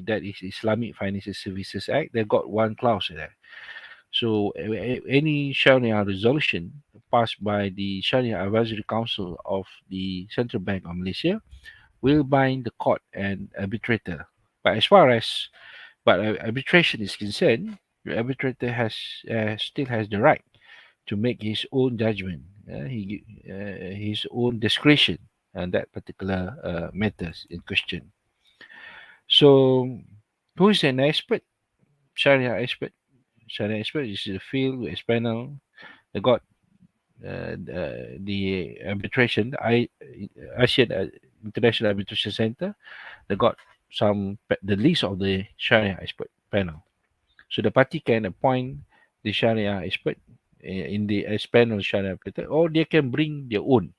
that is Islamic Financial Services Act, they got one clause there. So any Sharia resolution passed by the Sharia Advisory Council of the Central Bank of Malaysia will bind the court and arbitrator. But as far as arbitration is concerned, the arbitrator still has the right to make his own judgment, his own discretion on that particular matters in question. So, who is an expert? Sharia expert. Sharia expert is the field as panel. They got the arbitration, ASEAN International Arbitration Center. They got the list of the Sharia expert panel. So the party can appoint the Sharia expert in the as panel Sharia arbiter, or they can bring their own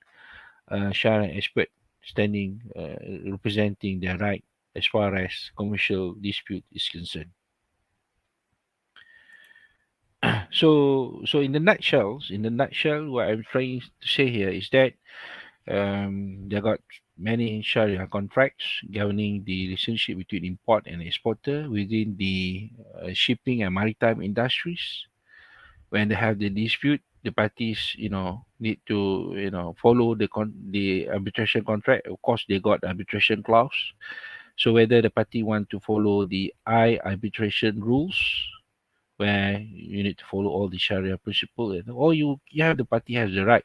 Sharia expert standing representing their right as far as commercial dispute is concerned. So in the nutshell, what I'm trying to say here is that they got many Sharia contracts governing the relationship between import and exporter within the shipping and maritime industries. When they have the dispute, the parties, need to, follow the arbitration contract. Of course, they got arbitration clause. So whether the party want to follow the i-Arbitration rules, where you need to follow all the Sharia principle, or you have the party has the right,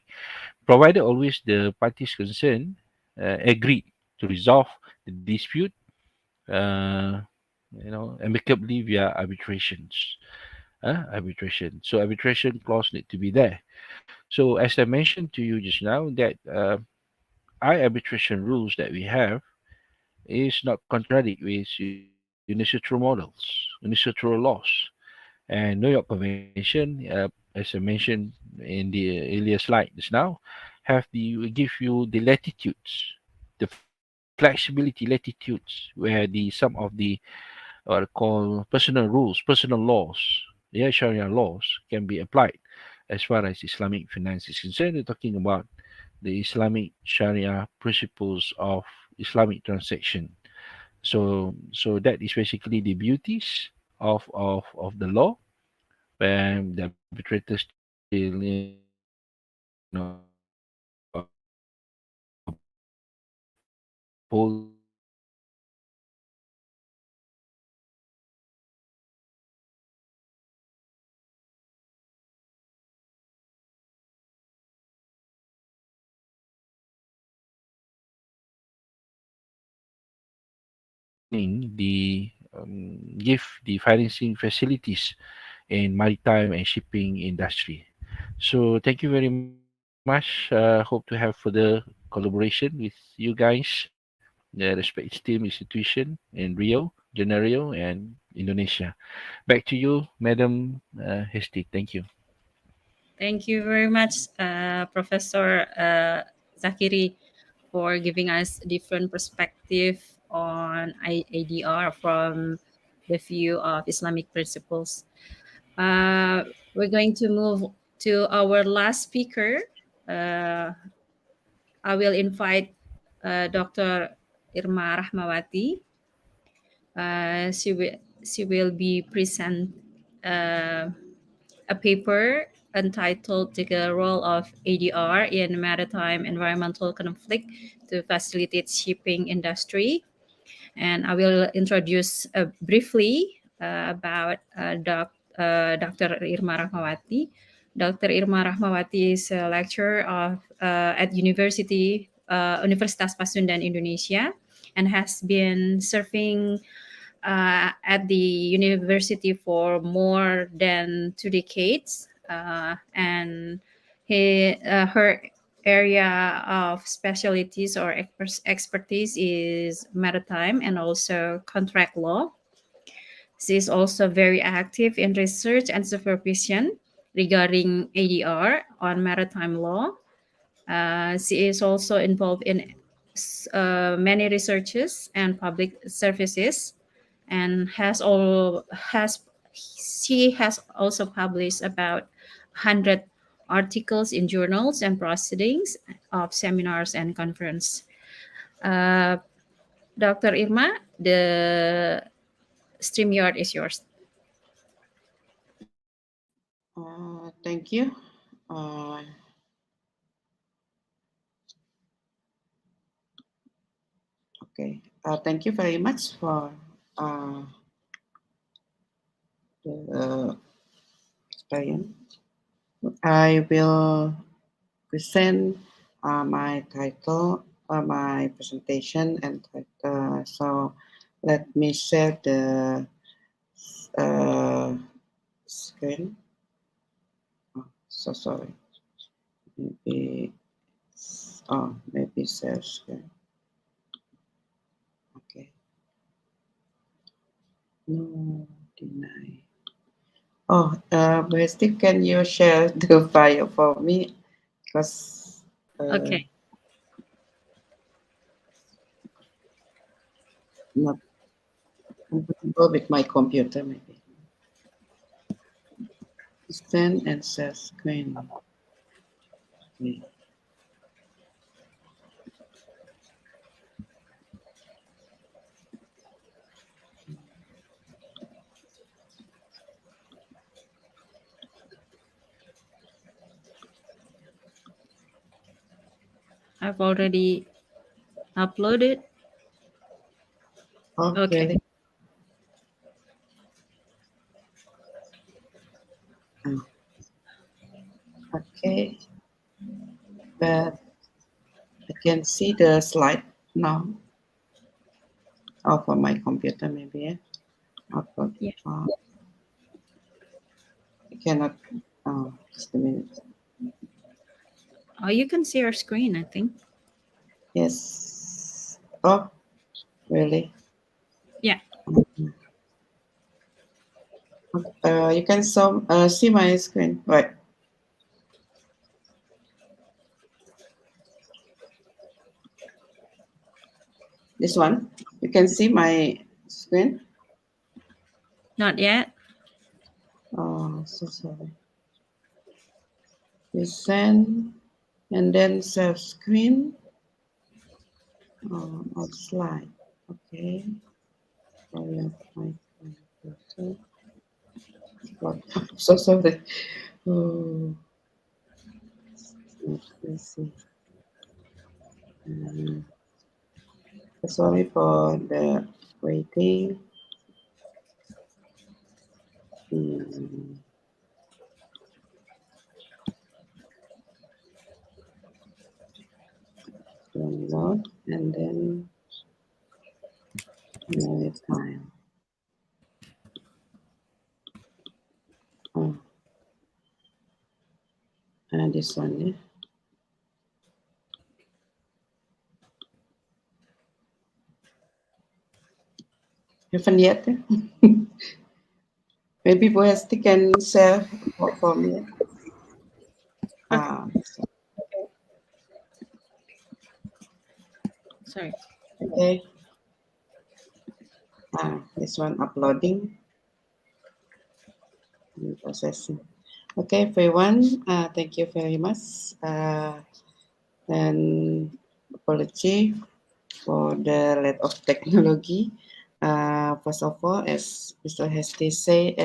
provided always the parties concerned agree to resolve the dispute, uh, amicably via arbitrations. Arbitration. So arbitration clause need to be there. So as I mentioned to you just now, that arbitration rules that we have is not contradict with unilateral laws. And New York Convention, as I mentioned in the earlier slide just now, give you the latitudes, the flexibility latitudes, where some of the what are called personal rules, personal laws, Sharia laws can be applied as far as Islamic finance is concerned. We're talking about the Islamic Sharia principles of Islamic transaction. So that is basically the beauties of the law, where the arbitrator still, uphold the give the financing facilities in maritime and shipping industry. So thank you very much. Hope to have further collaboration with you guys, the respective team institution in Rio, Janeiro, and Indonesia. Back to you, Madam Hesti. Thank you. Thank you very much, Professor Zakhiri, for giving us different perspective on ADR from the view of Islamic principles. We're going to move to our last speaker. I will invite Dr. Irma Rachmawati. She will be present a paper entitled "The Role of ADR in Maritime Environmental Conflict to Facilitate Shipping Industry." And I will introduce briefly about Dr. Irma Rachmawati. Dr. Irma Rachmawati is a lecturer at Universitas Pasundan, Indonesia, and has been serving at the university for more than 2 decades. And her area of specialties or expertise is maritime and also contract law. She is also very active in research and supervision regarding ADR on maritime law. She is also involved in many researches and public services, and she has also published about 100 articles in journals and proceedings of seminars and conference. Dr. Irma, the StreamYard is yours. Thank you. Okay. Thank you very much for the experience. I will present my title, my presentation, and so let me share the screen. Oh, so sorry. Maybe share screen. Okay. No, deny. Oh, Hesti, can you share the file for me? Because Okay. Not compatible with my computer, maybe. Send and share screen. Okay. I've already uploaded. Oh, Okay. really? Okay. But I can see the slide now. Oh, for my computer, maybe. Yeah. Upload. Yeah. I cannot. Oh, just a minute. Oh, you can see our screen, I think. Yes. Oh, really? Yeah. You can see my screen, right? This one. You can see my screen. Not yet. Oh, so sorry. Present and then share screen. On slide. Okay. My computer. So sorry. Oh, let's see. Sorry for the waiting. Download and then Maritime. Oh, and this one, yeah. Haven't yet. Maybe Hesti can share for me. Sorry. Okay. This one uploading and processing. Okay, everyone. Thank you very much. And apology for the lack of technology. First of all, as Mr. Hesti said,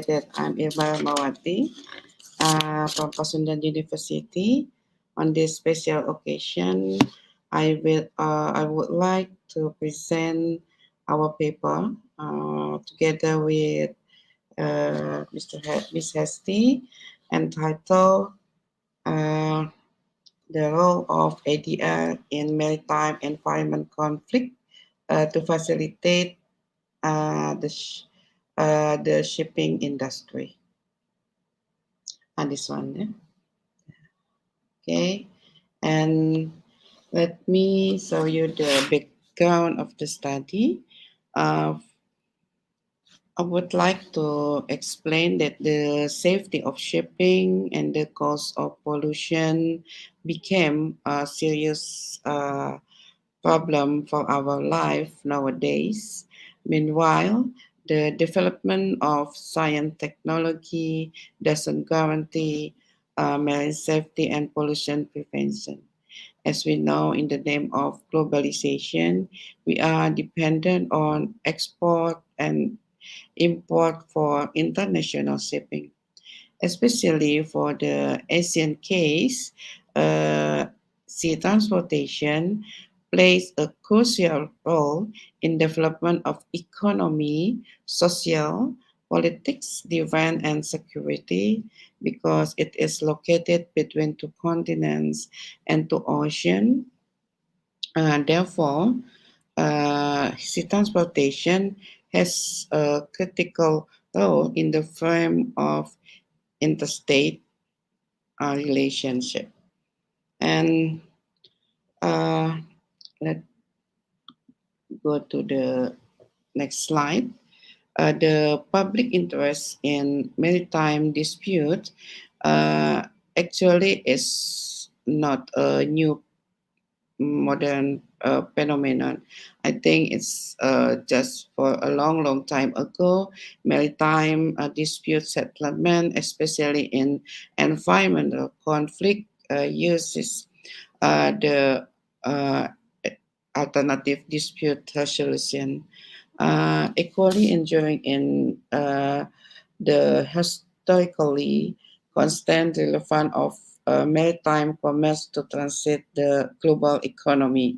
that I'm Irma Rachmawati from Pasundan University. On this special occasion, I would like to present our paper together with Miss Hesti. entitled The Role of ADR in Maritime Environment Conflict to Facilitate the shipping industry. And this one, yeah? Okay, and let me show you the background of the study. I would like to explain that the safety of shipping and the cause of pollution became a serious problem for our life nowadays. Meanwhile, the development of science technology doesn't guarantee marine safety and pollution prevention. As we know, in the name of globalization, we are dependent on export and import for international shipping, especially for the ASEAN case. Sea transportation plays a crucial role in development of economy, social, politics, defense, and security because it is located between two continents and two oceans. Therefore, sea transportation has a critical role in the frame of interstate relationship. And let's go to the next slide. The public interest in maritime dispute actually is not a new modern phenomenon. I think it's just for a long, long time ago, maritime dispute settlement, especially in environmental conflict, uses the alternative dispute resolution, equally enduring in the historically constant relevance of maritime commerce to transit the global economy.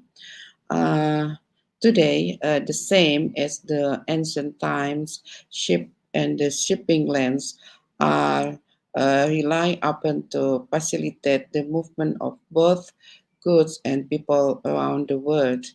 Today, the same as the ancient times, ship and the shipping lanes are rely upon to facilitate the movement of both goods and people around the world.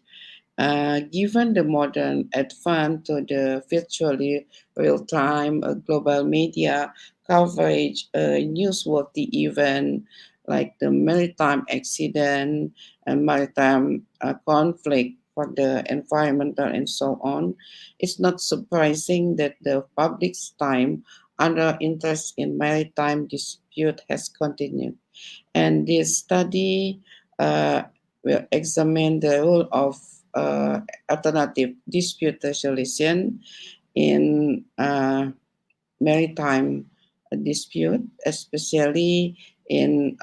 Given the modern advance to the virtually real-time global media coverage, newsworthy event like the maritime accident and maritime conflict for the environmental and so on, it's not surprising that the public's time under interest in maritime dispute has continued. And this study will examine the role of alternative dispute resolution in maritime dispute, especially in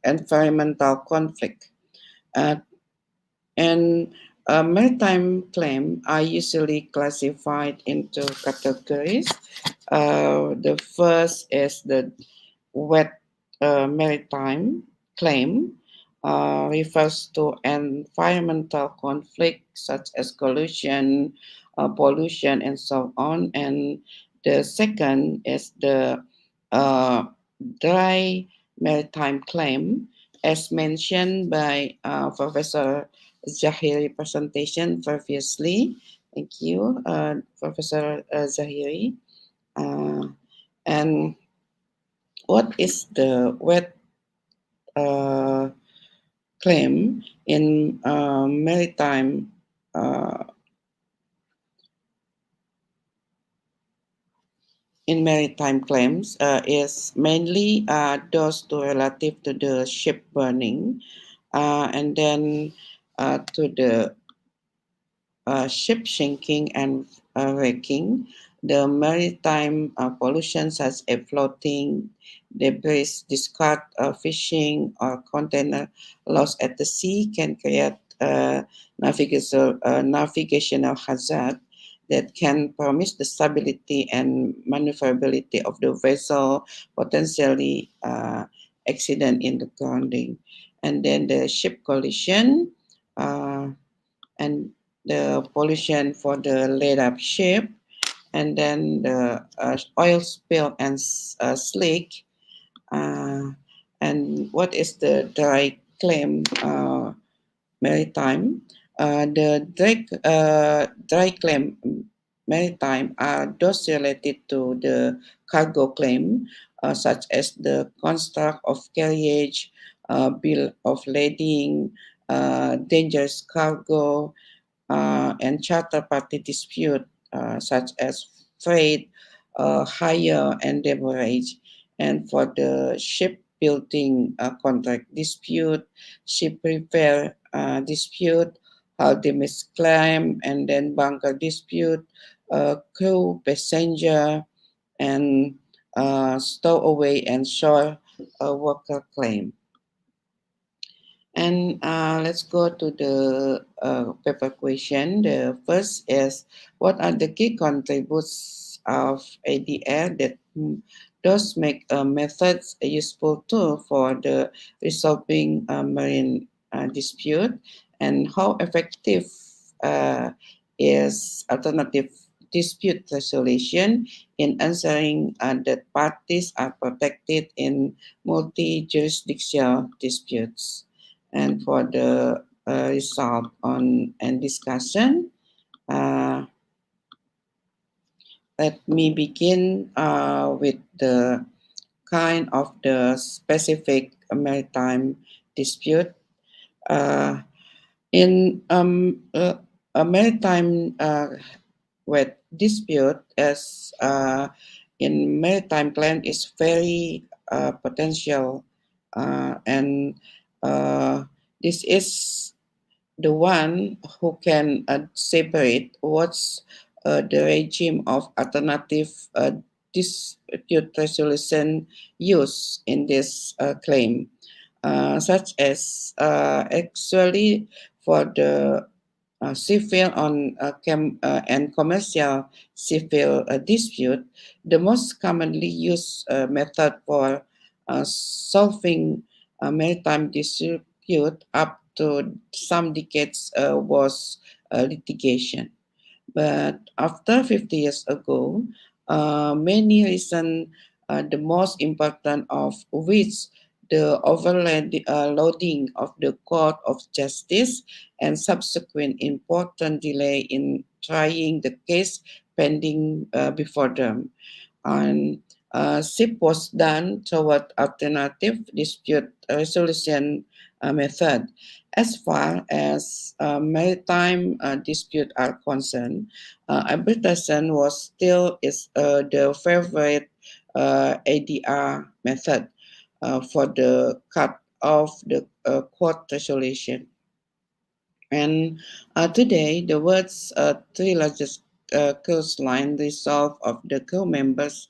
environmental conflict. And maritime claims are usually classified into categories. The first is the wet maritime claim, refers to environmental conflict such as pollution, and so on. And the second is the dry maritime claim, as mentioned by Professor Zakhiri presentation previously. Thank you, Professor Zakhiri. And what is the wet claim in maritime claims is mainly those to relative to the ship burning and then to the ship sinking and wrecking, the maritime pollution such as floating, debris, discard, fishing, or container loss at the sea can create navigational hazard that can promise the stability and maneuverability of the vessel, potentially accident in the grounding. And then the ship collision and the pollution for the laid up ship, and then the oil spill and slick, And what is the dry claim maritime? The dry claim maritime are those related to the cargo claim, such as the construct of carriage, bill of lading, dangerous cargo, and charter party dispute, such as freight, hire, and demurrage. And for the shipbuilding contract dispute, ship repair dispute, hull damage claim, and then bunker dispute, crew, passenger, and stowaway and shore worker claim. And let's go to the paper question. The first is, what are the key contributes of ADR that does make methods a useful tool for the resolving marine dispute, and how effective is alternative dispute resolution in ensuring that parties are protected in multi-jurisdictional disputes. And for the result on and discussion, let me begin with the kind of the specific maritime dispute. In a maritime wet dispute, as in maritime claim, is very potential, and this is the one who can separate what's the regime of alternative dispute resolution use in this claim, such as actually for the civil and commercial civil dispute, the most commonly used method for solving maritime dispute up to some decades was litigation. But after 50 years ago, many reasons, the most important of which the overloading of the Court of Justice and subsequent important delay in trying the case pending before them. And shift was done toward alternative dispute resolution method. As far as maritime dispute are concerned, arbitration was still the favorite ADR method for the cut of the court resolution. And today, the world's three largest cruise line resolve of the crew members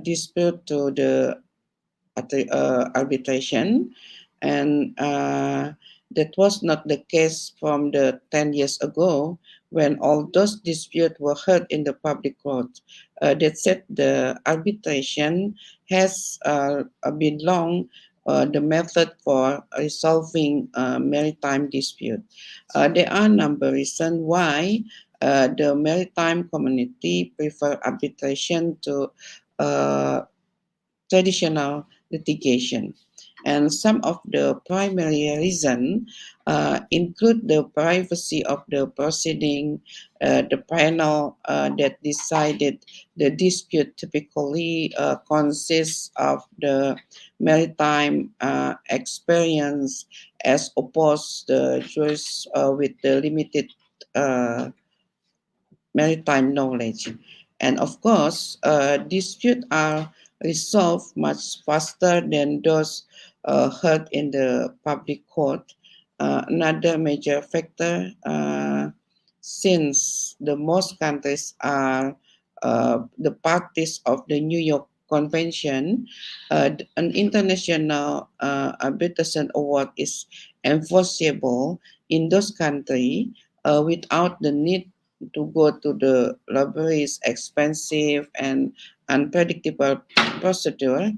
dispute to the arbitration, and that was not the case from the 10 years ago when all those disputes were heard in the public court. That said, the arbitration has been long the method for resolving maritime dispute. There are a number of reasons why the maritime community prefer arbitration to traditional litigation. And some of the primary reasons include the privacy of the proceeding, the panel that decided the dispute typically consists of the maritime experience as opposed to the jurists with the limited maritime knowledge. And of course, disputes are resolved much faster than those heard in the public court. Another major factor, since the most countries are the parties of the New York Convention, an international arbitration award is enforceable in those countries without the need to go to the laborious, expensive, and unpredictable procedure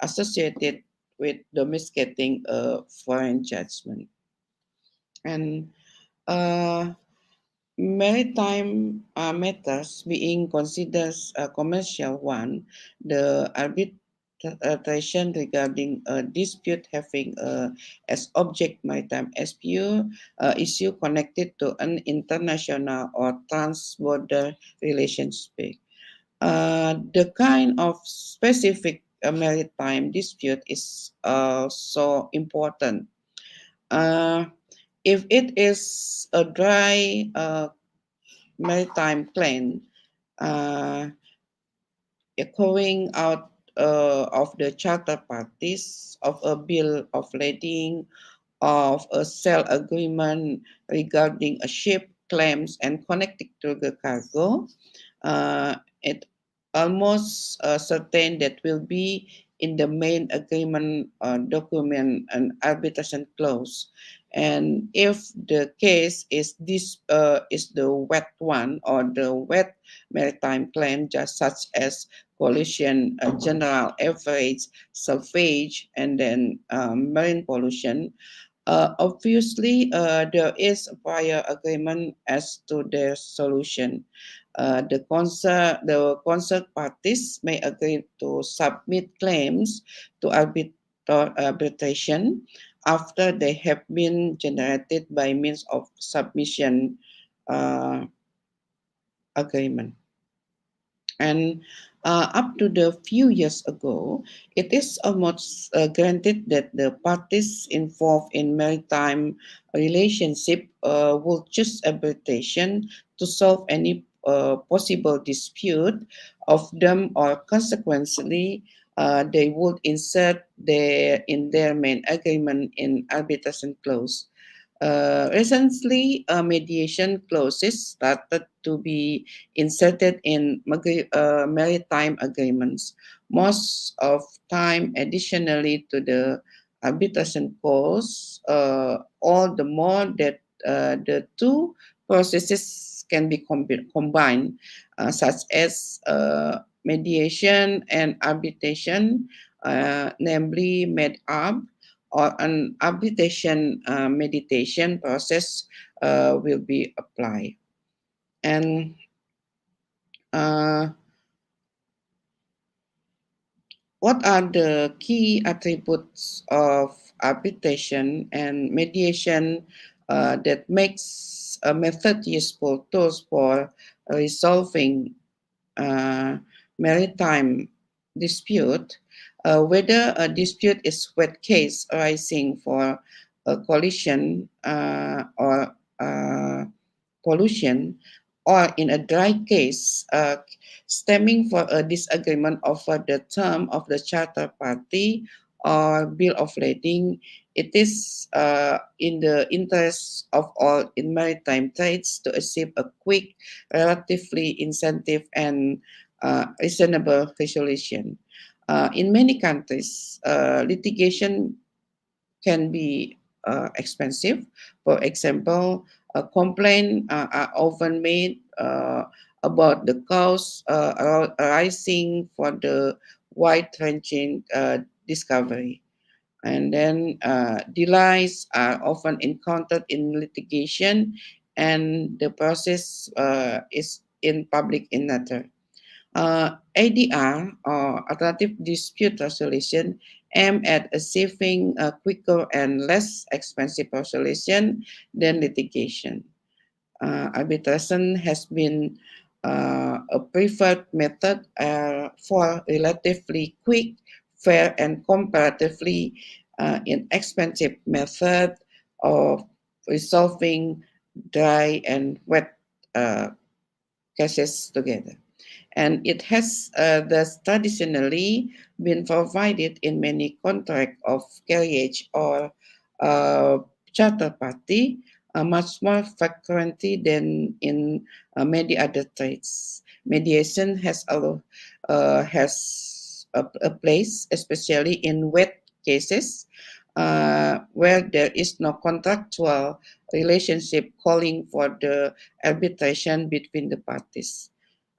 associated with domesticating a foreign judgment. And maritime matters being considered a commercial one, the arbitration regarding a dispute having as object maritime issue connected to an international or trans-border relationship. The kind of specific maritime dispute is so important. If it is a dry maritime claim echoing out of the charter parties of a bill of lading, of a sale agreement regarding a ship claims and connected to the cargo, it almost certain that will be in the main agreement document an arbitration clause. And if the case is this is the wet one or the wet maritime claim, just such as pollution, general average, salvage, and then marine pollution, obviously, there is a prior agreement as to their solution. The concert parties may agree to submit claims to arbitration after they have been generated by means of submission agreement. And up to the few years ago, it is almost granted that the parties involved in maritime relationship will choose arbitration to solve any possible dispute of them, or consequently, they would insert in their main agreement in arbitration clause. Recently, mediation clauses started to be inserted in maritime agreements. Most of time, additionally to the arbitration clause, all the more that the two processes can be combined, such as mediation and arbitration, namely med-arb, or an arbitration mediation process will be applied. And what are the key attributes of arbitration and mediation that makes a method useful tools for resolving maritime dispute? Whether a dispute is wet case arising for a collision or pollution, or in a dry case stemming for a disagreement over the term of the charter party or bill of lading, it is in the interest of all in maritime trades to achieve a quick, relatively incentive, and reasonable resolution. In many countries, litigation can be expensive. For example, complaints are often made about the costs arising for the wide-ranging discovery. And then delays are often encountered in litigation, and the process is in public in nature. ADR, or alternative dispute resolution, aim at achieving a quicker and less expensive resolution than litigation. Arbitration has been a preferred method for relatively quick, fair, and comparatively inexpensive method of resolving dry and wet cases together. And it has thus traditionally been provided in many contracts of carriage or charter party, much more frequently than in many other trades. Mediation has a place, especially in wet cases, where there is no contractual relationship calling for the arbitration between the parties.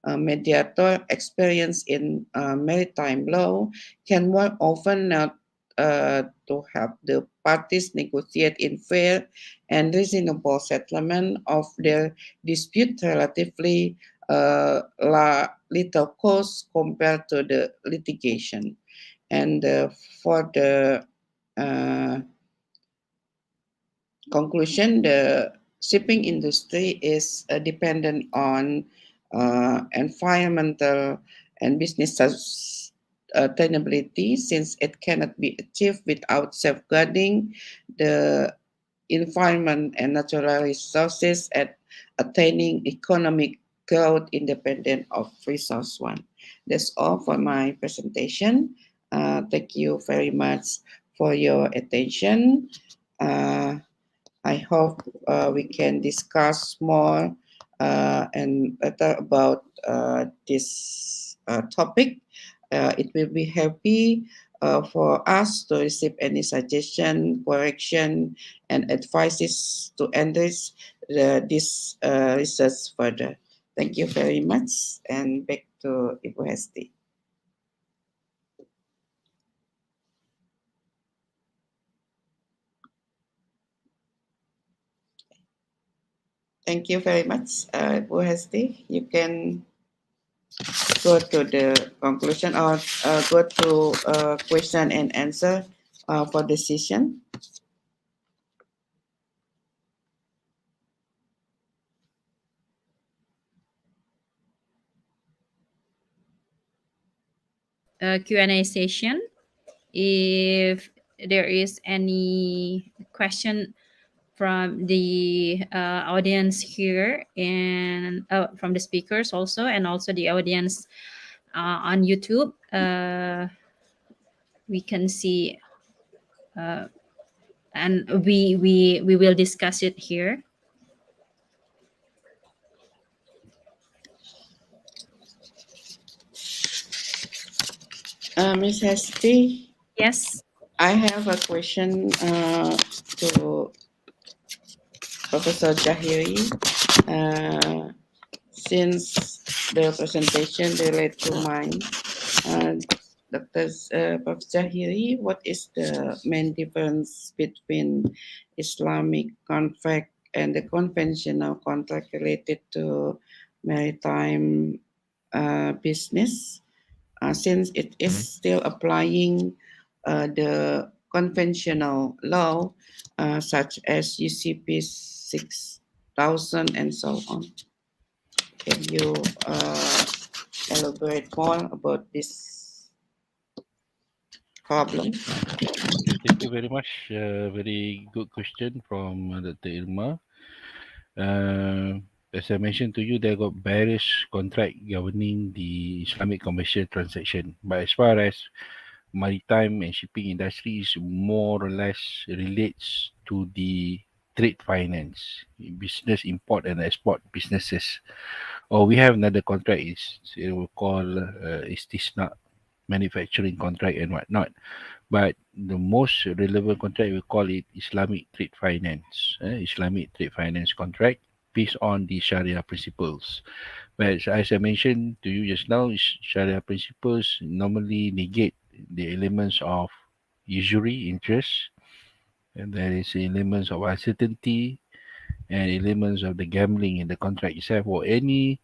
Mediator experience in maritime law can more often not to help the parties negotiate in fair and reasonable settlement of their dispute relatively little cost compared to the litigation. And for the conclusion, the shipping industry is dependent on environmental and business sustainability, since it cannot be achieved without safeguarding the environment and natural resources and attaining economic growth independent of resource one. That's all for my presentation. Thank you very much for your attention. I hope we can discuss more and better about this topic. It will be happy for us to receive any suggestion, correction, and advices to enrich this research further. Thank you very much, and back to Ibu Hesti. Thank you very much, Ibu Hesti. You can go to the conclusion or go to question and answer for the session. Q&A session. If there is any question from the audience here and from the speakers also, and also the audience on YouTube, we can see and we will discuss it here. Ms. Hesti? Yes. I have a question to Professor Zakhiri. Since the presentation relates to mine, Dr. Professor Zakhiri, what is the main difference between Islamic contract and the conventional contract related to maritime business? Since it is still applying the conventional law, such as UCP 6000 and so on. Can you elaborate more about this problem? Thank you very much. Very good question from Dr. Irma. As I mentioned to you, there got various contract governing the Islamic commercial transaction. But as far as maritime and shipping industry is more or less relates to the trade finance, business import and export businesses. Or we have another contract is it will call istisna, manufacturing contract and whatnot. But the most relevant contract we call it Islamic trade finance, Islamic trade finance contract based on the Shariah principles. But as I mentioned to you just now, Shariah principles normally negate the elements of usury, interest, and there is elements of uncertainty and elements of the gambling in the contract itself, or any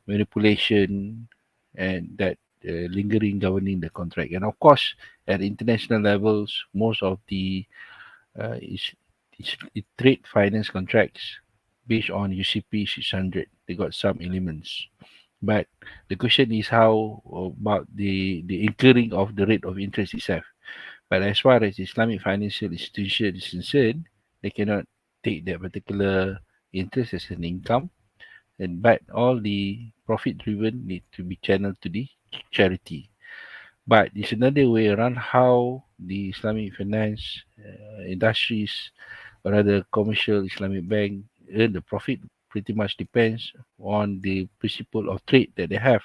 manipulation and that lingering governing the contract. And of course, at international levels, most of the trade finance contracts based on UCP 600, they got some elements. But the question is how about the incurring of the rate of interest itself. But as far as Islamic financial institution is concerned, they cannot take that particular interest as an income, but all the profit driven need to be channeled to the charity. But it's another way around how the Islamic finance industries or rather commercial Islamic bank earn the profit pretty much depends on the principle of trade that they have.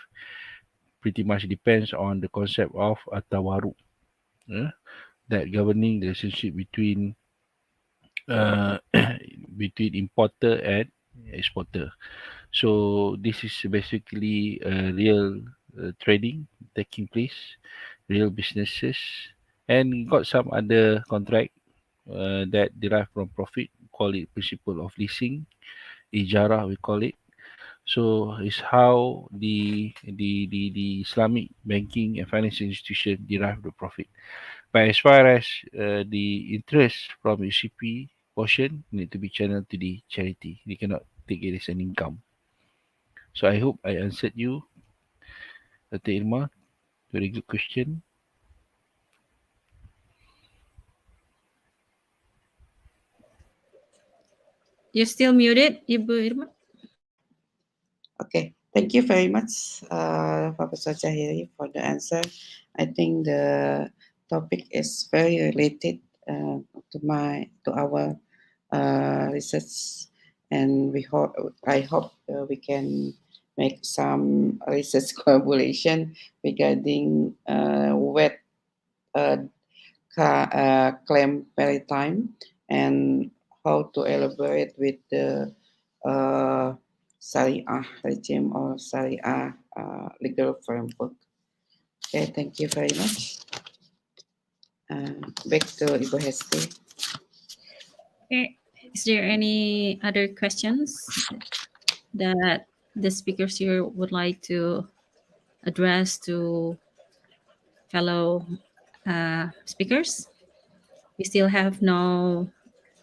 Pretty much depends on the concept of atawaru, that governing the relationship between between importer and exporter. So this is basically real trading taking place, real businesses, and got some other contract that derive from profit. Call it principle of leasing, ijara we call it. So is how the Islamic banking and financial institution derive the profit. But as far as the interest from UCP portion need to be channeled to the charity. They cannot take it as an income. So I hope I answered you, Dr. Irma. Very good question. You're still muted, Ibu Irma. Okay, thank you very much, Professor Zakhiri, for the answer. I think the topic is very related to our research, and I hope we can make some research collaboration regarding wet claim maritime and how to elaborate with the Shariah regime or Shariah legal framework. Okay, thank you very much. Back to Ibu Hesti. Okay. Is there any other questions that the speakers here would like to address to fellow speakers? We still have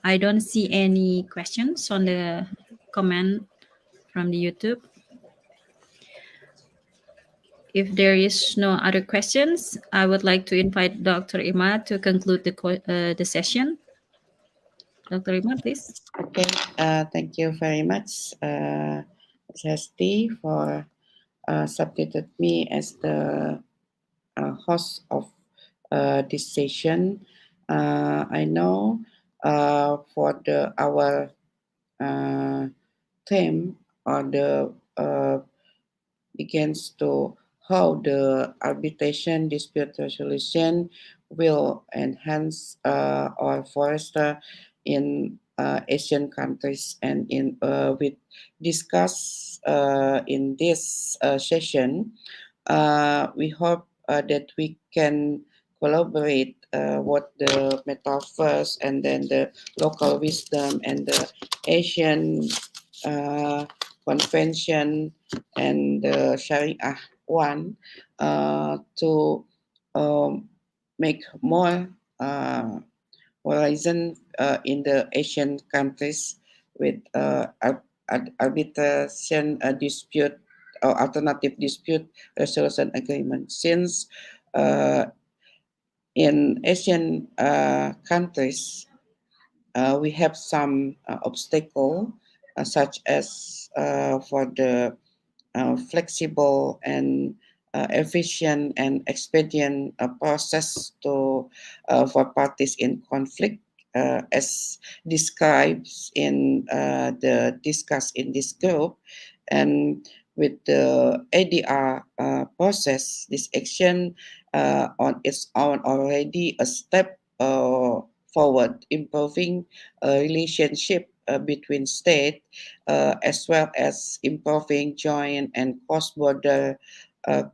I don't see any questions on the comment from the YouTube. If there is no other questions, I would like to invite Dr. Irma to conclude the session. Dr. Irma, please. Okay, thank you very much, Hesti, for substituted me as the host of this session. I know for our theme or the begins to how the arbitration dispute resolution will enhance or foster in Asian countries, and we discuss in this session. We hope that we can collaborate what the Metaverse and then the local wisdom and the Asian convention and the Shariah one to make more horizon in the Asian countries with arbitration dispute or alternative dispute resolution agreement. Since in Asian countries we have some obstacle such as for the flexible and efficient and expedient process to for parties in conflict, as described in the discussed in this group. And with the ADR process, this action on its own already a step forward, improving relationship between state as well as improving joint and cross-border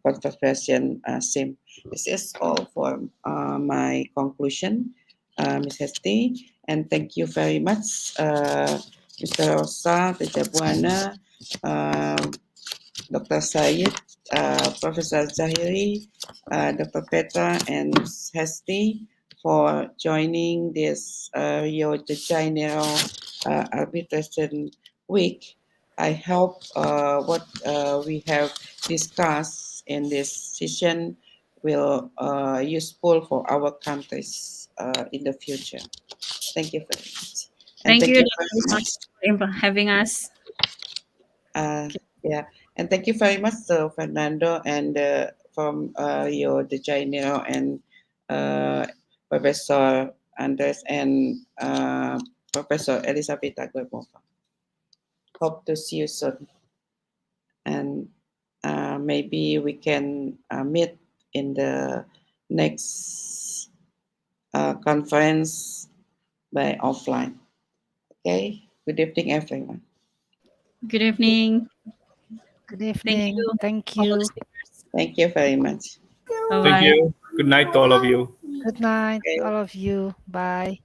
conservation sim. This is all for my conclusion, Ms. Hesti, and thank you very much, Mr. Rosa Tedjabuwana, Dr. Sayid, Professor Zakhiri, Dr. Petra, and Hesti for joining this Rio de Janeiro Arbitration Week. I hope what we have discussed in this session will useful for our countries in the future. Thank you very much. And Thank you very much for having us. Yeah, and thank you very much to Fernando and from Rio de Janeiro and Professor Andres and Professor Elizabeth Aguemova. Hope to see you soon, and maybe we can meet in the next conference by offline. Okay, good evening, everyone. Good evening. Good evening. Thank all the you. speakers. Thank you very much. Thank Bye-bye. you. Good night to all of you. Good night, Okay. all of you. Bye.